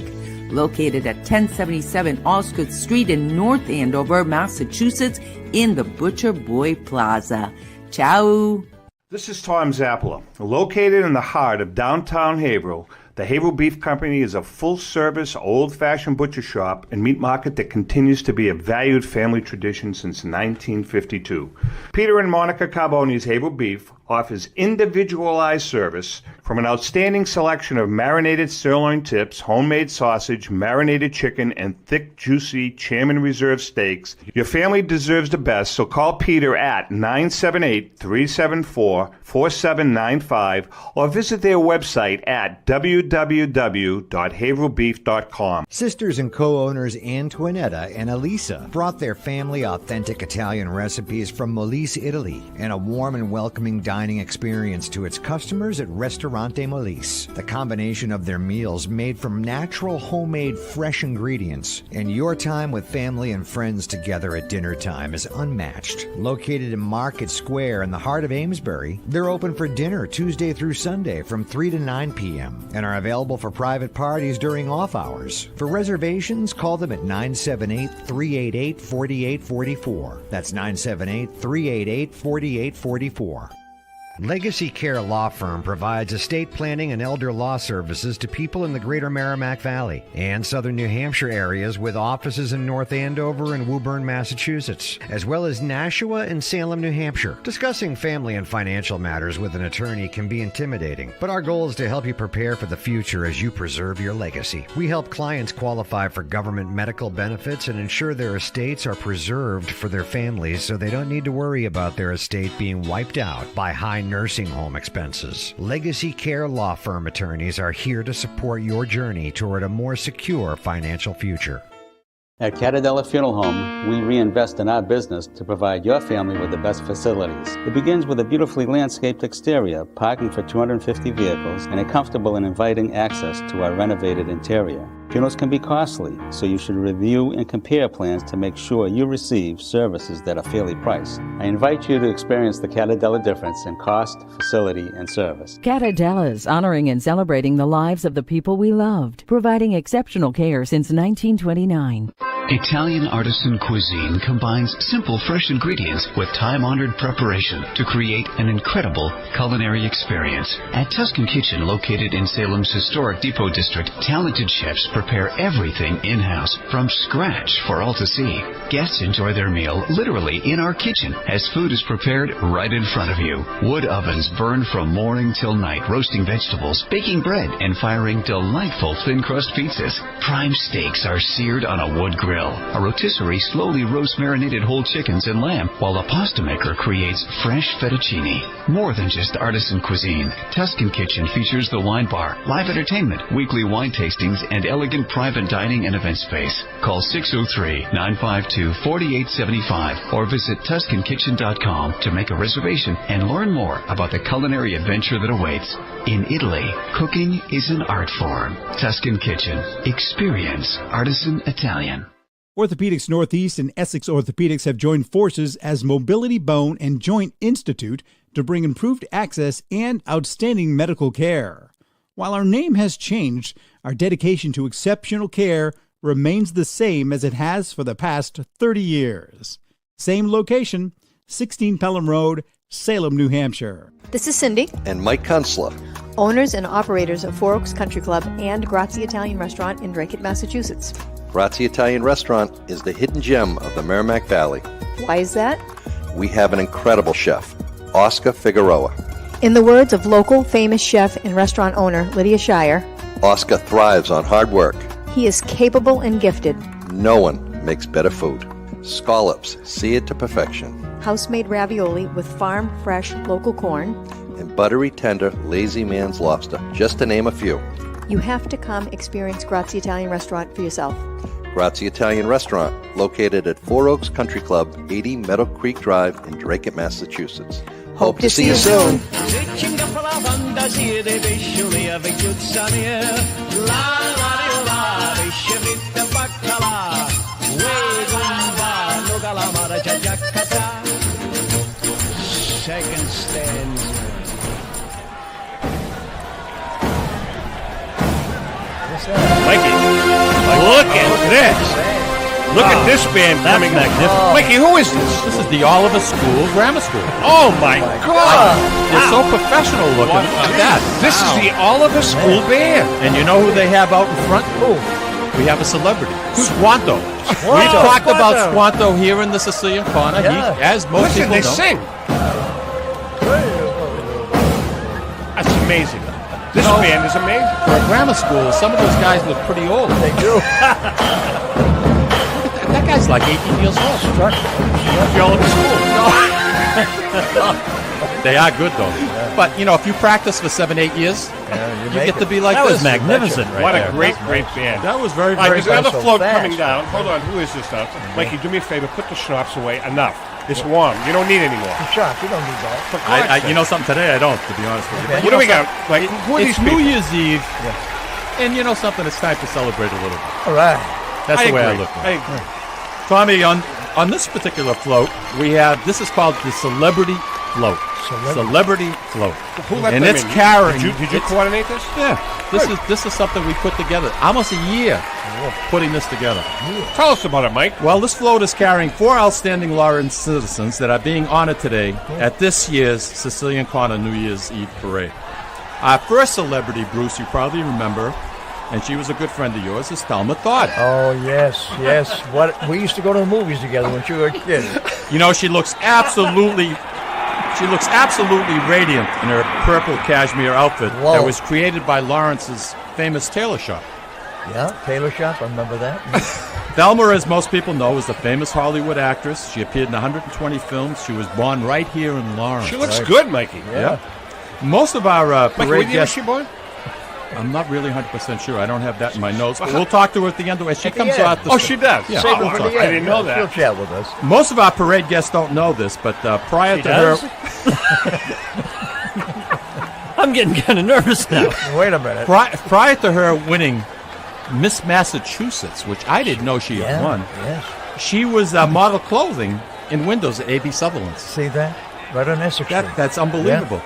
Located at 1077 Osgood Street in North Andover, Massachusetts, in the Butcher Boy Plaza. Ciao! This is Tom Zappala. Located in the heart of downtown Haverhill, the Haverhill Beef Company is a full-service, old-fashioned butcher shop and meat market that continues to be a valued family tradition since 1952. Peter and Monica Carboni's Haverhill Beef offers individualized service from an outstanding selection of marinated sirloin tips, homemade sausage, marinated chicken, and thick, juicy Chairman Reserve steaks. Your family deserves the best, so call Peter at 978-374-4795 or visit their website at www.haverhillbeef.com. Sisters and co-owners Antoinetta and Elisa brought their family authentic Italian recipes from Molise, Italy, and a warm and welcoming dining experience to its customers at Ristorante Molise. The combination of their meals made from natural, homemade, fresh ingredients, and your time with family and friends together at dinner time is unmatched. Located in Market Square in the heart of Amesbury, they're open for dinner Tuesday through Sunday from 3 to 9 p.m. and are available for private parties during off hours. For reservations, call them at 978-388-4844. That's 978-388-4844. Legacy Care Law Firm provides estate planning and elder law services to people in the greater Merrimack Valley and southern New Hampshire areas with offices in North Andover and Woburn, Massachusetts, as well as Nashua and Salem, New Hampshire. Discussing family and financial matters with an attorney can be intimidating, but our goal is to help you prepare for the future as you preserve your legacy. We help clients qualify for government medical benefits and ensure their estates are preserved for their families so they don't need to worry about their estate being wiped out by high nursing home expenses. Legacy Care Law Firm attorneys are here to support your journey toward a more secure financial future. At Catadella Funeral Home, we reinvest in our business to provide your family with the best facilities. It begins with a beautifully landscaped exterior, parking for 250 vehicles, and a comfortable and inviting access to our renovated interior. Funerals can be costly, so you should review and compare plans to make sure you receive services that are fairly priced. I invite you to experience the Catadella difference in cost, facility, and service. Catadella's, honoring and celebrating the lives of the people we loved, providing exceptional care since 1929. Italian artisan cuisine combines simple, fresh ingredients with time-honored preparation to create an incredible culinary experience. At Tuscan Kitchen, located in Salem's historic Depot District, talented chefs prepare everything in-house from scratch for all to see. Guests enjoy their meal literally in our kitchen as food is prepared right in front of you. Wood ovens burn from morning till night, roasting vegetables, baking bread, and firing delightful thin-crust pizzas. Prime steaks are seared on a wood grill. A rotisserie slowly roasts marinated whole chickens and lamb, while a pasta maker creates fresh fettuccine. More than just artisan cuisine, Tuscan Kitchen features the wine bar, live entertainment, weekly wine tastings, and elegant private dining and event space. Call 603-952-4875 or visit TuscanKitchen.com to make a reservation and learn more about the culinary adventure that awaits. In Italy, cooking is an art form. Tuscan Kitchen. Experience artisan Italian. Orthopedics Northeast and Essex Orthopedics have joined forces as Mobility Bone and Joint Institute to bring improved access and outstanding medical care. While our name has changed, our dedication to exceptional care remains the same as it has for the past 30 years. Same location, 16 Pelham Road, Salem, New Hampshire. This is Cindy. And Mike Kunstler, Owners and operators of Four Oaks Country Club and Grazie Italian Restaurant in Drake, Massachusetts. Grazie Italian Restaurant is the hidden gem of the Merrimack Valley. Why is that? We have an incredible chef, Oscar Figueroa. In the words of local famous chef and restaurant owner Lydia Shire, Oscar thrives on hard work. he is capable and gifted. No one makes better food. Scallops, seared to perfection. House-made ravioli with farm-fresh local corn. And buttery, tender, lazy man's lobster, just to name a few. You have to come experience Grazie Italian Restaurant for yourself. Grazie Italian Restaurant, located at Four Oaks Country Club, 80 Meadow Creek Drive in Drake, Massachusetts. Hope to see you soon. Second stanza. Mikey, look at this. Look at this band coming. Magnificent. Mikey, who is this? This is the Oliver School Grammar School. Oh, my God. They're so professional looking. Look at that. This is the Oliver School Band. And you know who they have out in front? Who? We have a celebrity. Squanto. We've talked about Squanto here in the Sicilian Corner. Yeah. He, as most Listen, people they know. sing. That's amazing. This band is amazing. For a grammar school, some of those guys look pretty old. They do. That guy's like 18 years old. You're all in school. They are good, though. But, you know, if you practice for 7-8 years, you get to be like That this. was magnificent right What there. a great band. That was very, All right, very there's another so float fast. coming down. Hold on, who is this now? Mikey, do me a favor, put the schnapps away. Enough. It's warm. You don't need any more. Shop, you don't need that. For God's sake. You know something today? I don't, to be honest with you. Okay. But What do we got? Like, who are It's these New people? Year's Eve, and you know something? It's time to celebrate a little bit. All right. That's the way I agree. look at I it. agree. Tommy, on this particular float, we have, this is called the Celebrity Float. Celebrity Float. Who let And them it's in? carrying. Did you it's- coordinate this? Yeah. This is something we put together almost a year putting this together. Tell us about it, Mike. Well, this float is carrying 4 outstanding Lawrence citizens that are being honored today at this year's Sicilian Corner New Year's Eve Parade. Our first celebrity, Bruce, you probably remember, and she was a good friend of yours, is Thelma Todd. Oh, yes. What we used to go to the movies together when you were a kid. You know, she looks absolutely radiant in her purple cashmere outfit that was created by Lawrence's famous tailor shop. Yeah, tailor shop, I remember that. Thelma, as most people know, is a famous Hollywood actress. She appeared in 120 films. She was born right here in Lawrence. She looks good, Mikey. Yeah. Most of our parade Mikey, what year was guests... she born? I'm not really 100% sure. I don't have that in my notes, but we'll talk to her at the end of it. She comes out. Oh, she does? Yeah. Save it for the end. I didn't know that. She'll chat with us. Most of our parade guests don't know this, but prior She to does? her... I'm getting kind of nervous now. Wait a minute. Prior to her winning Miss Massachusetts, which I didn't know she had won, she was model clothing in windows at A.B. Sutherland's. See that? Right on Essex Street. That's unbelievable.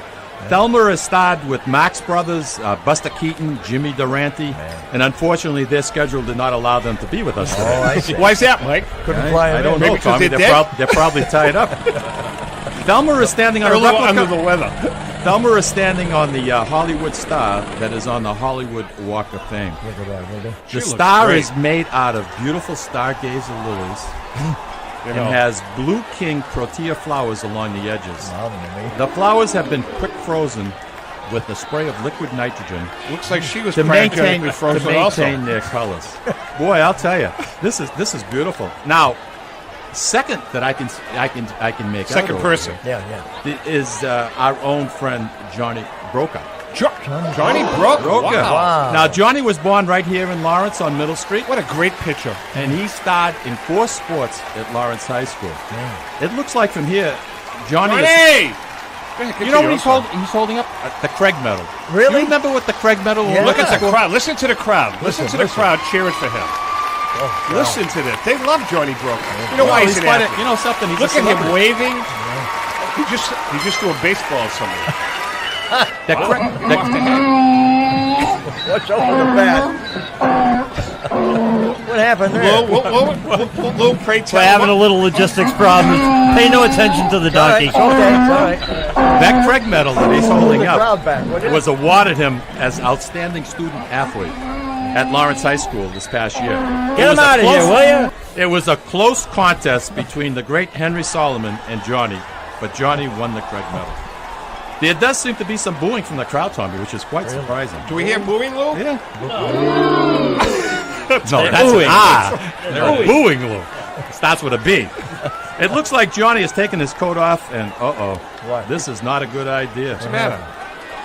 Thelma has starred with Marx Brothers, Buster Keaton, Jimmy Durante, and unfortunately their schedule did not allow them to be with us today. Oh, I see. Why's that, Mike? Couldn't fly I in don't there. know, Maybe 'cause Tommy. they're They're probably tied up. Thelma is standing on They're a a little replica. under the weather. Thelma is standing on the Hollywood star that is on the Hollywood Walk of Fame. Look at that, look at The looks star great. is made out of beautiful stargazer lilies You and know. has blue king protea flowers along the edges. Wow, The flowers have been quick frozen with a spray of liquid nitrogen Looks like she was to maintain cryogenically frozen also. their colors. Boy, I'll tell you, this is beautiful. Now, second that I can make Second out person. Yeah. is our own friend Johnny Brokaw. Johnny Brokaw. Wow. Now, Johnny was born right here in Lawrence on Middle Street. What a great picture. And he starred in 4 sports at Lawrence High School. It looks like from here, Johnny is... You know what he's holding up? The Craig Medal. Really? You remember what the Craig Medal was? Look at the crowd. Listen to the crowd. Listen to the crowd cheering for him. Oh, Listen to this. They love Johnny Brokaw. You know why he's an quite athlete? you know something? He's Look a at him celebrity. waving. He just threw a baseball somewhere. Watch out for the bat. What happened there? Lou, pray tell. We're having a little logistics problem. Pay no attention to the donkey. It's all right. That Craig Medal that he's holding The up crowd back, would you? was awarded him as outstanding student athlete at Lawrence High School this past year. Get him out of here, will you? It was a close contest between the great Henry Solomon and Johnny, but Johnny won the Craig Medal. There does seem to be some booing from the crowd, Tommy, which is quite surprising. Do we hear booing, Lou? Yeah. No, that's booing. They're booing, Lou. Starts with a B. It looks like Johnny has taken his coat off, and What? this is not a good idea. What's the matter?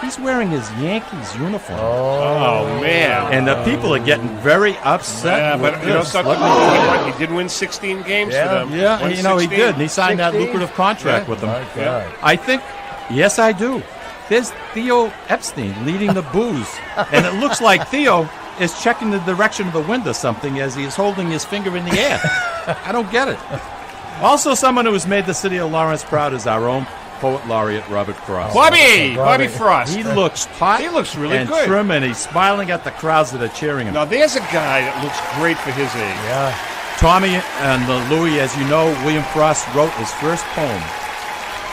He's wearing his Yankees uniform. Oh, man. And the people are getting very upset. Yeah, with but you know this. something? He did win 16 games for them. Yeah, Won you know, he 16. did. And he signed that 16? lucrative contract with them. My God. I think, yes, I do. There's Theo Epstein leading the booze. And it looks like Theo is checking the direction of the wind or something as he is holding his finger in the air. I don't get it. Also, someone who has made the city of Lawrence proud is our own poet laureate, Robert Frost. Bobby Frost. He looks hot. He looks really and good. trim, and he's smiling at the crowds that are cheering him. Now, there's a guy that looks great for his age. Yeah. Tommy and Louis, as you know, William Frost wrote his first poem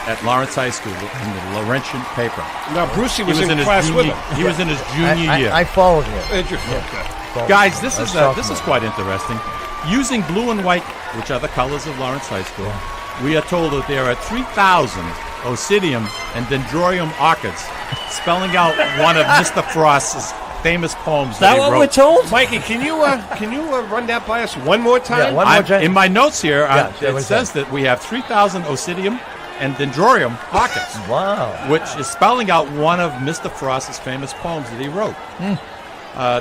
at Lawrence High School in the Laurentian paper. Now, Brucey was in his class with junior- him. He was in his junior year. I followed him. Guys, this Let's is talk this is about quite interesting. Using blue and white, which are the colors of Lawrence High School, we are told that there are 3,000 Oncidium and Dendrobium orchids, spelling out one of Mr. Frost's famous poems. Is that he what wrote. we're told? Mikey, can you run that by us one more time? Yeah, one more time. In my notes here, Yeah, it says that we have 3,000 Oncidium and Dendrobium orchids. Wow. Which is spelling out one of Mr. Frost's famous poems that he wrote.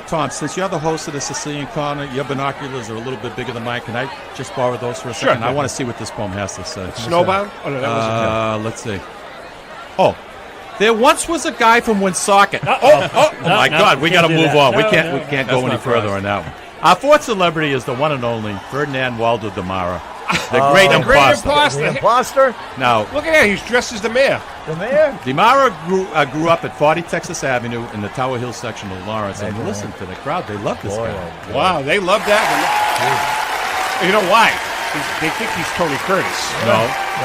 Tom, since you're the host of the Sicilian Corner, your binoculars are a little bit bigger than mine. Can I just borrow those for a second? I want to see what this poem has to say. Snowbound? Oh, no, that wasn't Let's see. Oh, there once was a guy from Woonsocket. Oh my God, we got to move on. We can't go any further on that one. Our fourth celebrity is the one and only Ferdinand Waldo Damara. The great The great imposter. The imposter? Now, Look at that. He's dressed as the mayor. The mayor? DeMara grew up at 40 Texas Avenue in the Tower Hill section of Lawrence. And listen to the crowd. They love this guy. Wow, they love that. You know why? They think he's Tony Curtis. No.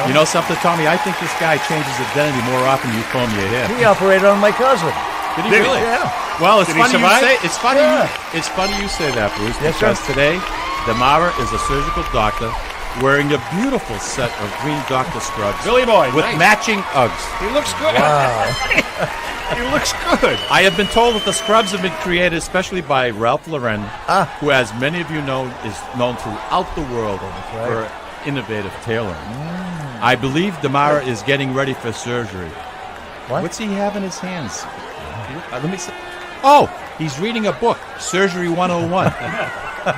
You know something, Tommy? I think this guy changes identity more often than you comb your hair. He operated on my cousin. Did he really? Yeah. Well, it's Did he funny you survive? say. It's funny. Yeah. It's funny you say that, Bruce. Yes, because sir. today, DeMara is a surgical doctor wearing a beautiful set of green doctor scrubs. Billy Boy, with nice. matching Uggs. He looks good. Wow. He looks good. I have been told that the scrubs have been created especially by Ralph Lauren, who, as many of you know, is known throughout the world for innovative tailoring. I believe DeMara is getting ready for surgery. What's he have in his hands? Let me see. Oh, he's reading a book, Surgery 101.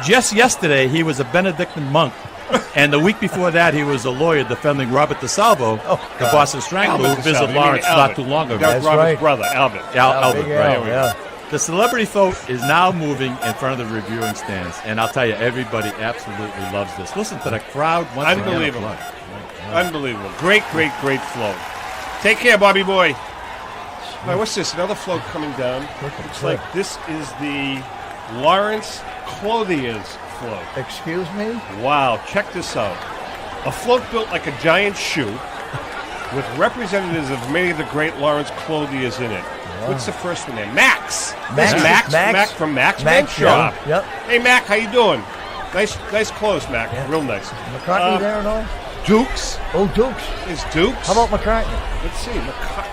Just yesterday, he was a Benedictine monk. And the week before that, he was a lawyer defending Robert DeSalvo, the Boston Strangler, who visited DeSalvo. Lawrence not too long ago. That's Robert's brother, Albert. Albert, right. Yeah. The celebrity vote is now moving in front of the reviewing stands, and I'll tell you, everybody absolutely loves this. Listen to the crowd once again. Unbelievable. Unbelievable. Great flow. Take care, Bobby boy. All right, what's this? Another float coming down. Looks like this is the Lawrence Clothier's float. Excuse me? Wow, check this out. A float built like a giant shoe with representatives of many of the great Lawrence Clothiers in it. What's the first one there? Max. Max. This is Max. Max. Max from Max Max, Men's Shop. Yep. Hey, Mac, how you doing? Nice clothes, Mac. Yeah. Real nice. McCartney there and all? Dukes. Oh, Dukes. Is Dukes? How about McCartney? Let's see.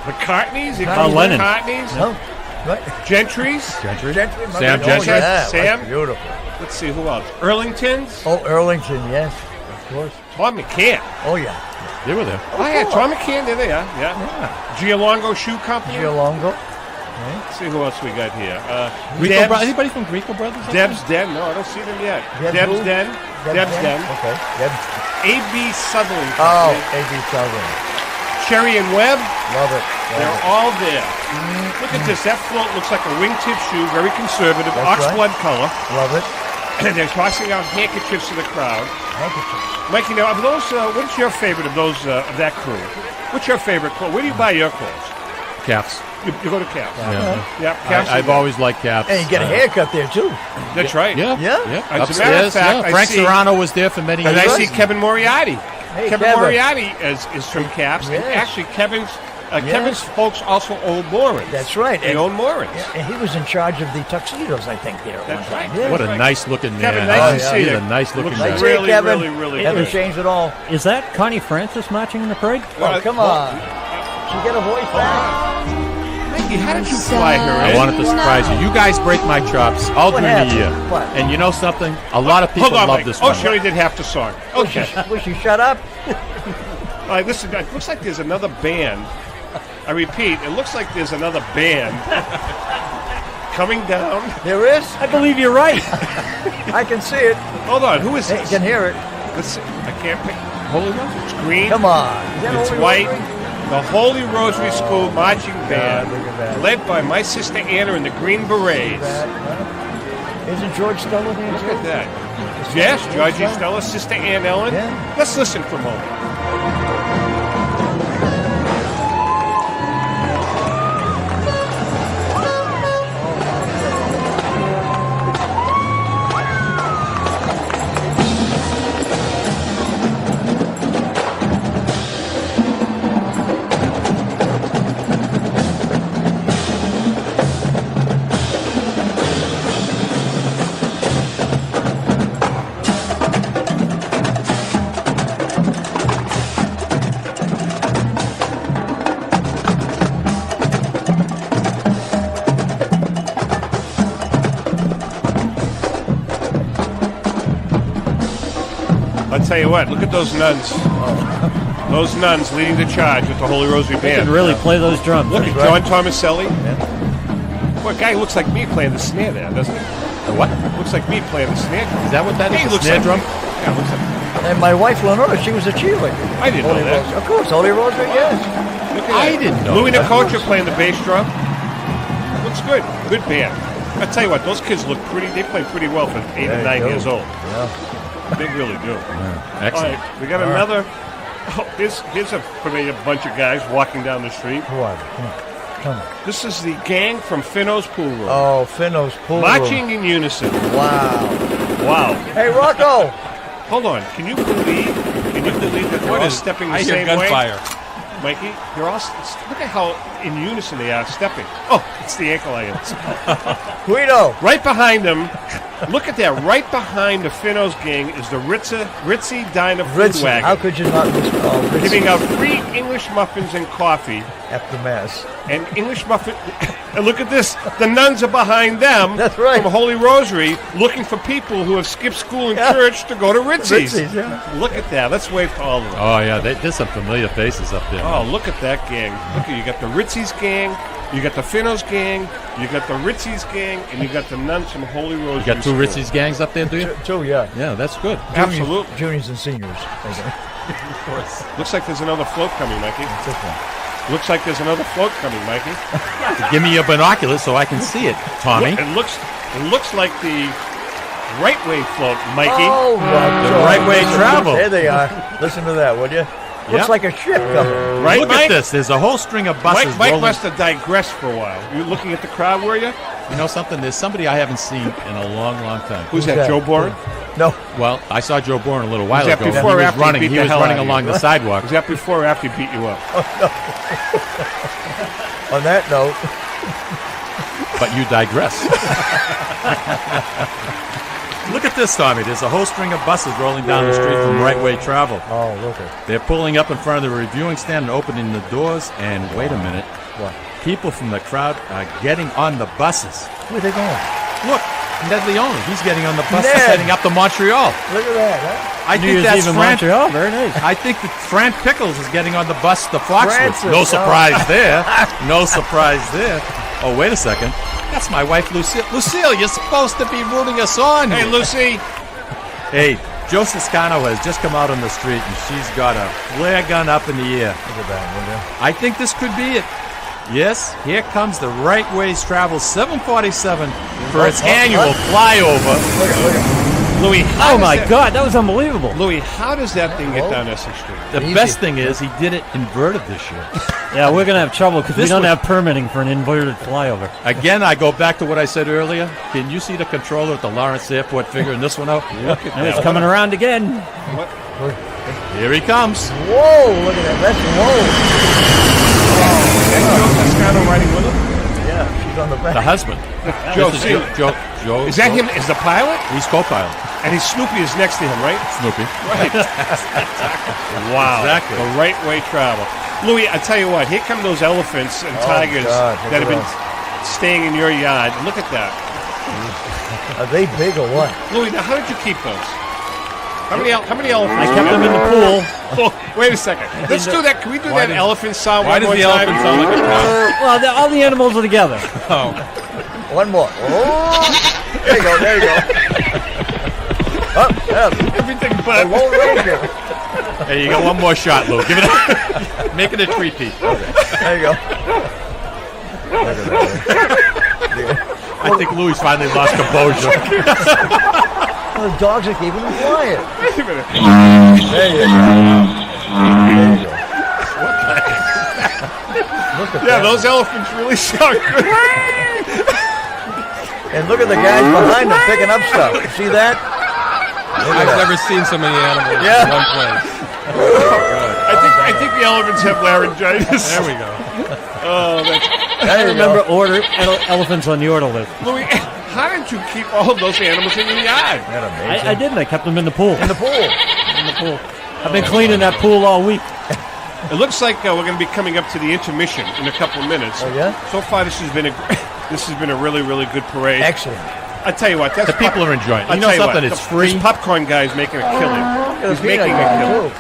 McCartney's? Lennon. McCartney's? No. Right. Gentry's? Gentry. Sam Oh, Gentry. yeah, Sam? that's beautiful. Let's see, who else? Erlington's? Oh, Erlington, yes. Of course. Tom McCann. Oh, yeah. They were there. Oh, yeah, Tom McCann, there they are. Yeah. Gialongo Shoe Company. Gialongo. Let's see who else we got here. Anybody from Greco Brothers? Deb's Den. No, I don't see them yet. Deb's Den. Deb's Den. Okay. Deb's. A.B. Sutherland Oh, Company. A.B. Sutherland. Cherry and Webb. Love it. They're all there. Look at this. That float looks like a wingtip shoe, very conservative, That's right. oxblood color. Love it. And they're tossing out handkerchiefs to the crowd. Handkerchiefs. Mikey, now, of those, what's your favorite of those of that crew? What's your favorite clothes? Where do you buy your clothes? Caps. You go to Caps. Yeah. Caps. I've always liked Caps. And you get a haircut there, too. That's right. Yeah. As a matter of fact, I Frank see, Serrano was there for many years. and I see Kevin Moriarty. Hey, Kevin Moriarty is from Caps. Yes. And actually, Kevin's folks also own Moorings. That's right. They own Moorings. And he was in charge of the tuxedos, I think, there. That's one time. right. Yeah. What a nice looking man. Kevin, nice to see He's you. a nice looking Looks guy. Nice really, day, Kevin. really Haven't good. changed at all. Is that Connie Francis marching in the parade? Oh, come on. Did you get a voice back? Mikey, how did you fly her I in? wanted to surprise you. You guys break my chops all What during the happened? year. What? And you know something? A lot of people Hold on, love Mike. this Oh, one. she only did half the song. Okay. Will she shut up? All right, listen, it looks like there's another band. I repeat, it looks like there's another band coming down. There is? I believe you're right. I can see it. Hold on, who is Hey, this? you can hear it. Let's see. I can't pick. Holy Rosary. It's green. Come on. Is that It's Holy white. Rosary? The Holy Rosary School Marching Band, look at that. led by my sister Anna in the Green Berets. Isn't George Stella there? Look at that. Yes, Georgie Stella, sister Ann Ellen. Yeah. Let's listen for a moment. I'll tell you what, look at those nuns. Those nuns leading the charge with the Holy Rosary They Band. can really play those drums. Look at John Tomaselli. Boy, guy looks like me playing the snare there, doesn't he? The what? Looks like me playing the snare drum. Is that what that He is? The looks snare like drum? me. Yeah, looks like And my wife, Lenora, she was a cheerleader. I didn't know Holy that. Rosary. Of course, Holy Rosary, yes. Look at I that. didn't know Louis that. Nicocha playing the bass drum. Looks good. Good band. I tell you what, those kids look pretty. They play pretty well for 8 and 9 years old. Yeah. They really do. Excellent. All right, we got another. Oh, here's a familiar bunch of guys walking down the street. Who are they? Come on. This is the gang from Finno's Pool Room. Oh, Finno's Pool Room. Marching in unison. Wow. Wow. Hey, Rocco. Hold on. Can you believe that they're all stepping the I same hear way? gunfire. Mikey, they're all. Look at how in unison they are stepping. Oh, it's the ankle irons. Guido. Right behind them. Look at that. Right behind the Finno's gang is the Ritzy Diner Food Wagon. How could you not miss Ritzy? Giving out free English muffins and coffee. After Mass. And English muffin. And look at this. The nuns are behind them. That's right. From Holy Rosary, looking for people who have skipped school and church to go to Ritzy's. Ritzy's, yeah. Look at that. Let's wave to all of them. Oh, yeah, there's some familiar faces up there. Oh, look at that gang. Look at you got the Ritzy's gang, you got the Finno's gang, you got the Ritzy's gang, and you got the nuns from Holy Rosary. You got two Ritzy's gangs up there, do you? Two, yeah. Yeah, that's good. Absolutely. Juniors and seniors. Of course. Looks like there's another float coming, Mikey. Looks like there's another float coming, Mikey. Give me your binoculars so I can see it, Tommy. It looks like the right way float, Mikey. Oh, the right way travel. There they are. Listen to that, would you? Looks like a ship coming. Right, Look Mike? at this. There's a whole string of buses Mike rolling. must have digressed for a while. You looking at the crowd, were you? You know something? There's somebody I haven't seen in a long, long time. Who's that, Joe Bourne? No. Well, I saw Joe Bourne a little while Was that ago. before or after running. he beat He the was hell running out of along you? the sidewalk. Was that before or after he beat you up? On that note. But you digress. Look at this, Tommy. There's a whole string of buses rolling down the street from Right Way Travel. Oh, look at. They're pulling up in front of the reviewing stand and opening the doors. And wait a minute. What? People from the crowd are getting on the buses. Where are they going? Look, Ned Leone. He's getting on the bus Ned. heading up to Montreal. Look at that, huh? I New think Year's that's Eve in Fran. Montreal. Very nice. I think that Fran Pickles is getting on the bus to Foxwoods. Francis, No surprise oh. there. No surprise there. Oh, wait a second. That's my wife, Lucille. Lucille, you're supposed to be rooting us on. Hey, Lucy. Hey, Joe Siscano has just come out on the street, and she's got a flare gun up in the air. Look at that, will you? I think this could be it. Yes, here comes the Right Ways Travel 747 for its annual flyover. Look at. Louis, Oh my God, that was unbelievable. Louis, how does that thing get down Essex Street? The best thing is he did it inverted this year. Yeah, we're gonna have trouble because we This don't was- have permitting for an inverted flyover. Again, I go back to what I said earlier. Can you see the controller at the Lawrence Airport figuring this one out? Look at And it's coming around again. Here he comes. Whoa, look at that. That's whoa. Is Joe Toscano riding with him? Yeah, she's on the back. The husband. Joe, This see, is Joe. is that him? Is the pilot? He's co-pilot. And he's Snoopy is next to him, right? Snoopy. Right. Wow. Exactly. The right way travel. Louis, I tell you what, here come those elephants and tigers God, look that have at been staying in your yard. Look at that. Are they big or what? Louis, now how did you keep those? How many elephants? I kept them in the pool. Oh, wait a second. Let's do that. Can we do that elephant sound Why one does more the time? elephant sound like a cow? Well, all the animals are together. Oh. One more. Oh, there you go. There you go. Oh, yeah. Everything The but. Lone Ranger. Hey, you got one more shot, Lou. Give it up. Make it a three-peat. There you go. Look at that. I think Louis finally lost composure. Well, the dogs are keeping them quiet. Wait a minute. There you go. There you go. Look at Yeah, that. those elephants really sound good. And look at the guys behind them picking up stuff. See that? Look at I've that. never seen so many animals Yeah. in one place. I think the elephants have laryngitis. There we go. Oh, that's, There you Remember, go. order elephants on the order list. Louis, how did you keep all of those animals in your yard? Isn't that amazing? I didn't. I kept them in the pool. In the pool. In the pool. I've been cleaning that pool all week. It looks like we're going to be coming up to the intermission in a couple of minutes. Oh, yeah? So far, this has been a really, really good parade. Excellent. I tell you what, that's The people are enjoying it. I You know tell something? what, It's free. This popcorn guy is making a killing. He's The peanut making a guy, killing. too.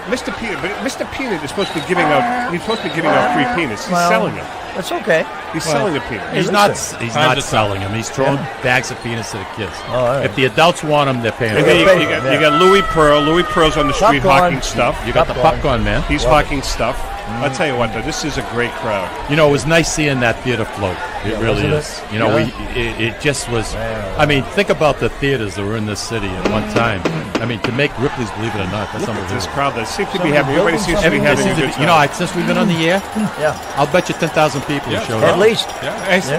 Mr. Peanut, but Mr. Peanut is supposed to be giving out. He's supposed to be giving out free peanuts. He's Well, selling them. That's okay. He's selling the peanuts. He's Hey, not. listen. He's Time not to selling them. He's throwing bags of peanuts to the kids. Oh, all right. If the adults want them, they're paying. And for then them. you got Louis Pearl. Louis Pearl's on the street Popcorn. hawking stuff. You got the popcorn man. He's hawking stuff. I'll tell you what, though, this is a great crowd. You know, it was nice seeing that theater float. It really wasn't is. it? You know, Yeah. it just was. I mean, think about the theaters that were in this city at one time. I mean, to make Ripley's, believe it or not, that's Look at this unbelievable. crowd that seems to be having. Everybody seems to be having a good time. You know, since we've been on the air, Yeah. I'll bet you 10,000 people have showed At up. least.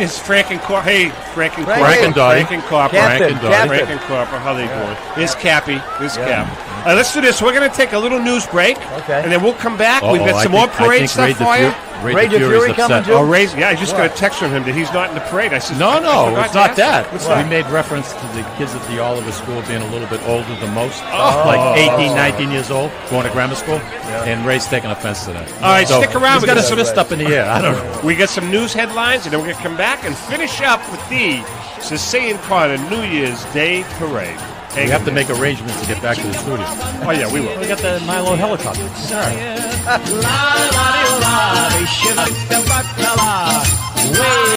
It's Frank and Corp. Hey, Frank and Corp. Frank and Dottie. Frank and Corp. Captain, Frank and Dottie. Captain. Frank and Corp. How they doing? Here's Cappy. Here's Cap. Let's do this. We're going to take a little news break. Okay. And then we'll come back. Uh-oh, We've got some more parade stuff for you. Ray the Fury coming too? Oh, Ray's, yeah, I just got a text from him that he's not in the parade. I said, No, I forgot it's to not ask that. him. What's that? We made reference to the kids at the Oliver School being a little bit older than most, like 18, 19 years old, going to grammar school, and Ray's taking offense to that. All right, stick around. He's got his fist up in the air. I don't know. We got some news headlines, and then we're going to come back and finish up with the Sicilian Corner New Year's Day Parade. We have to make arrangements to get back to the studio. Oh, yeah, we will. We got the Milo helicopter. La la di la,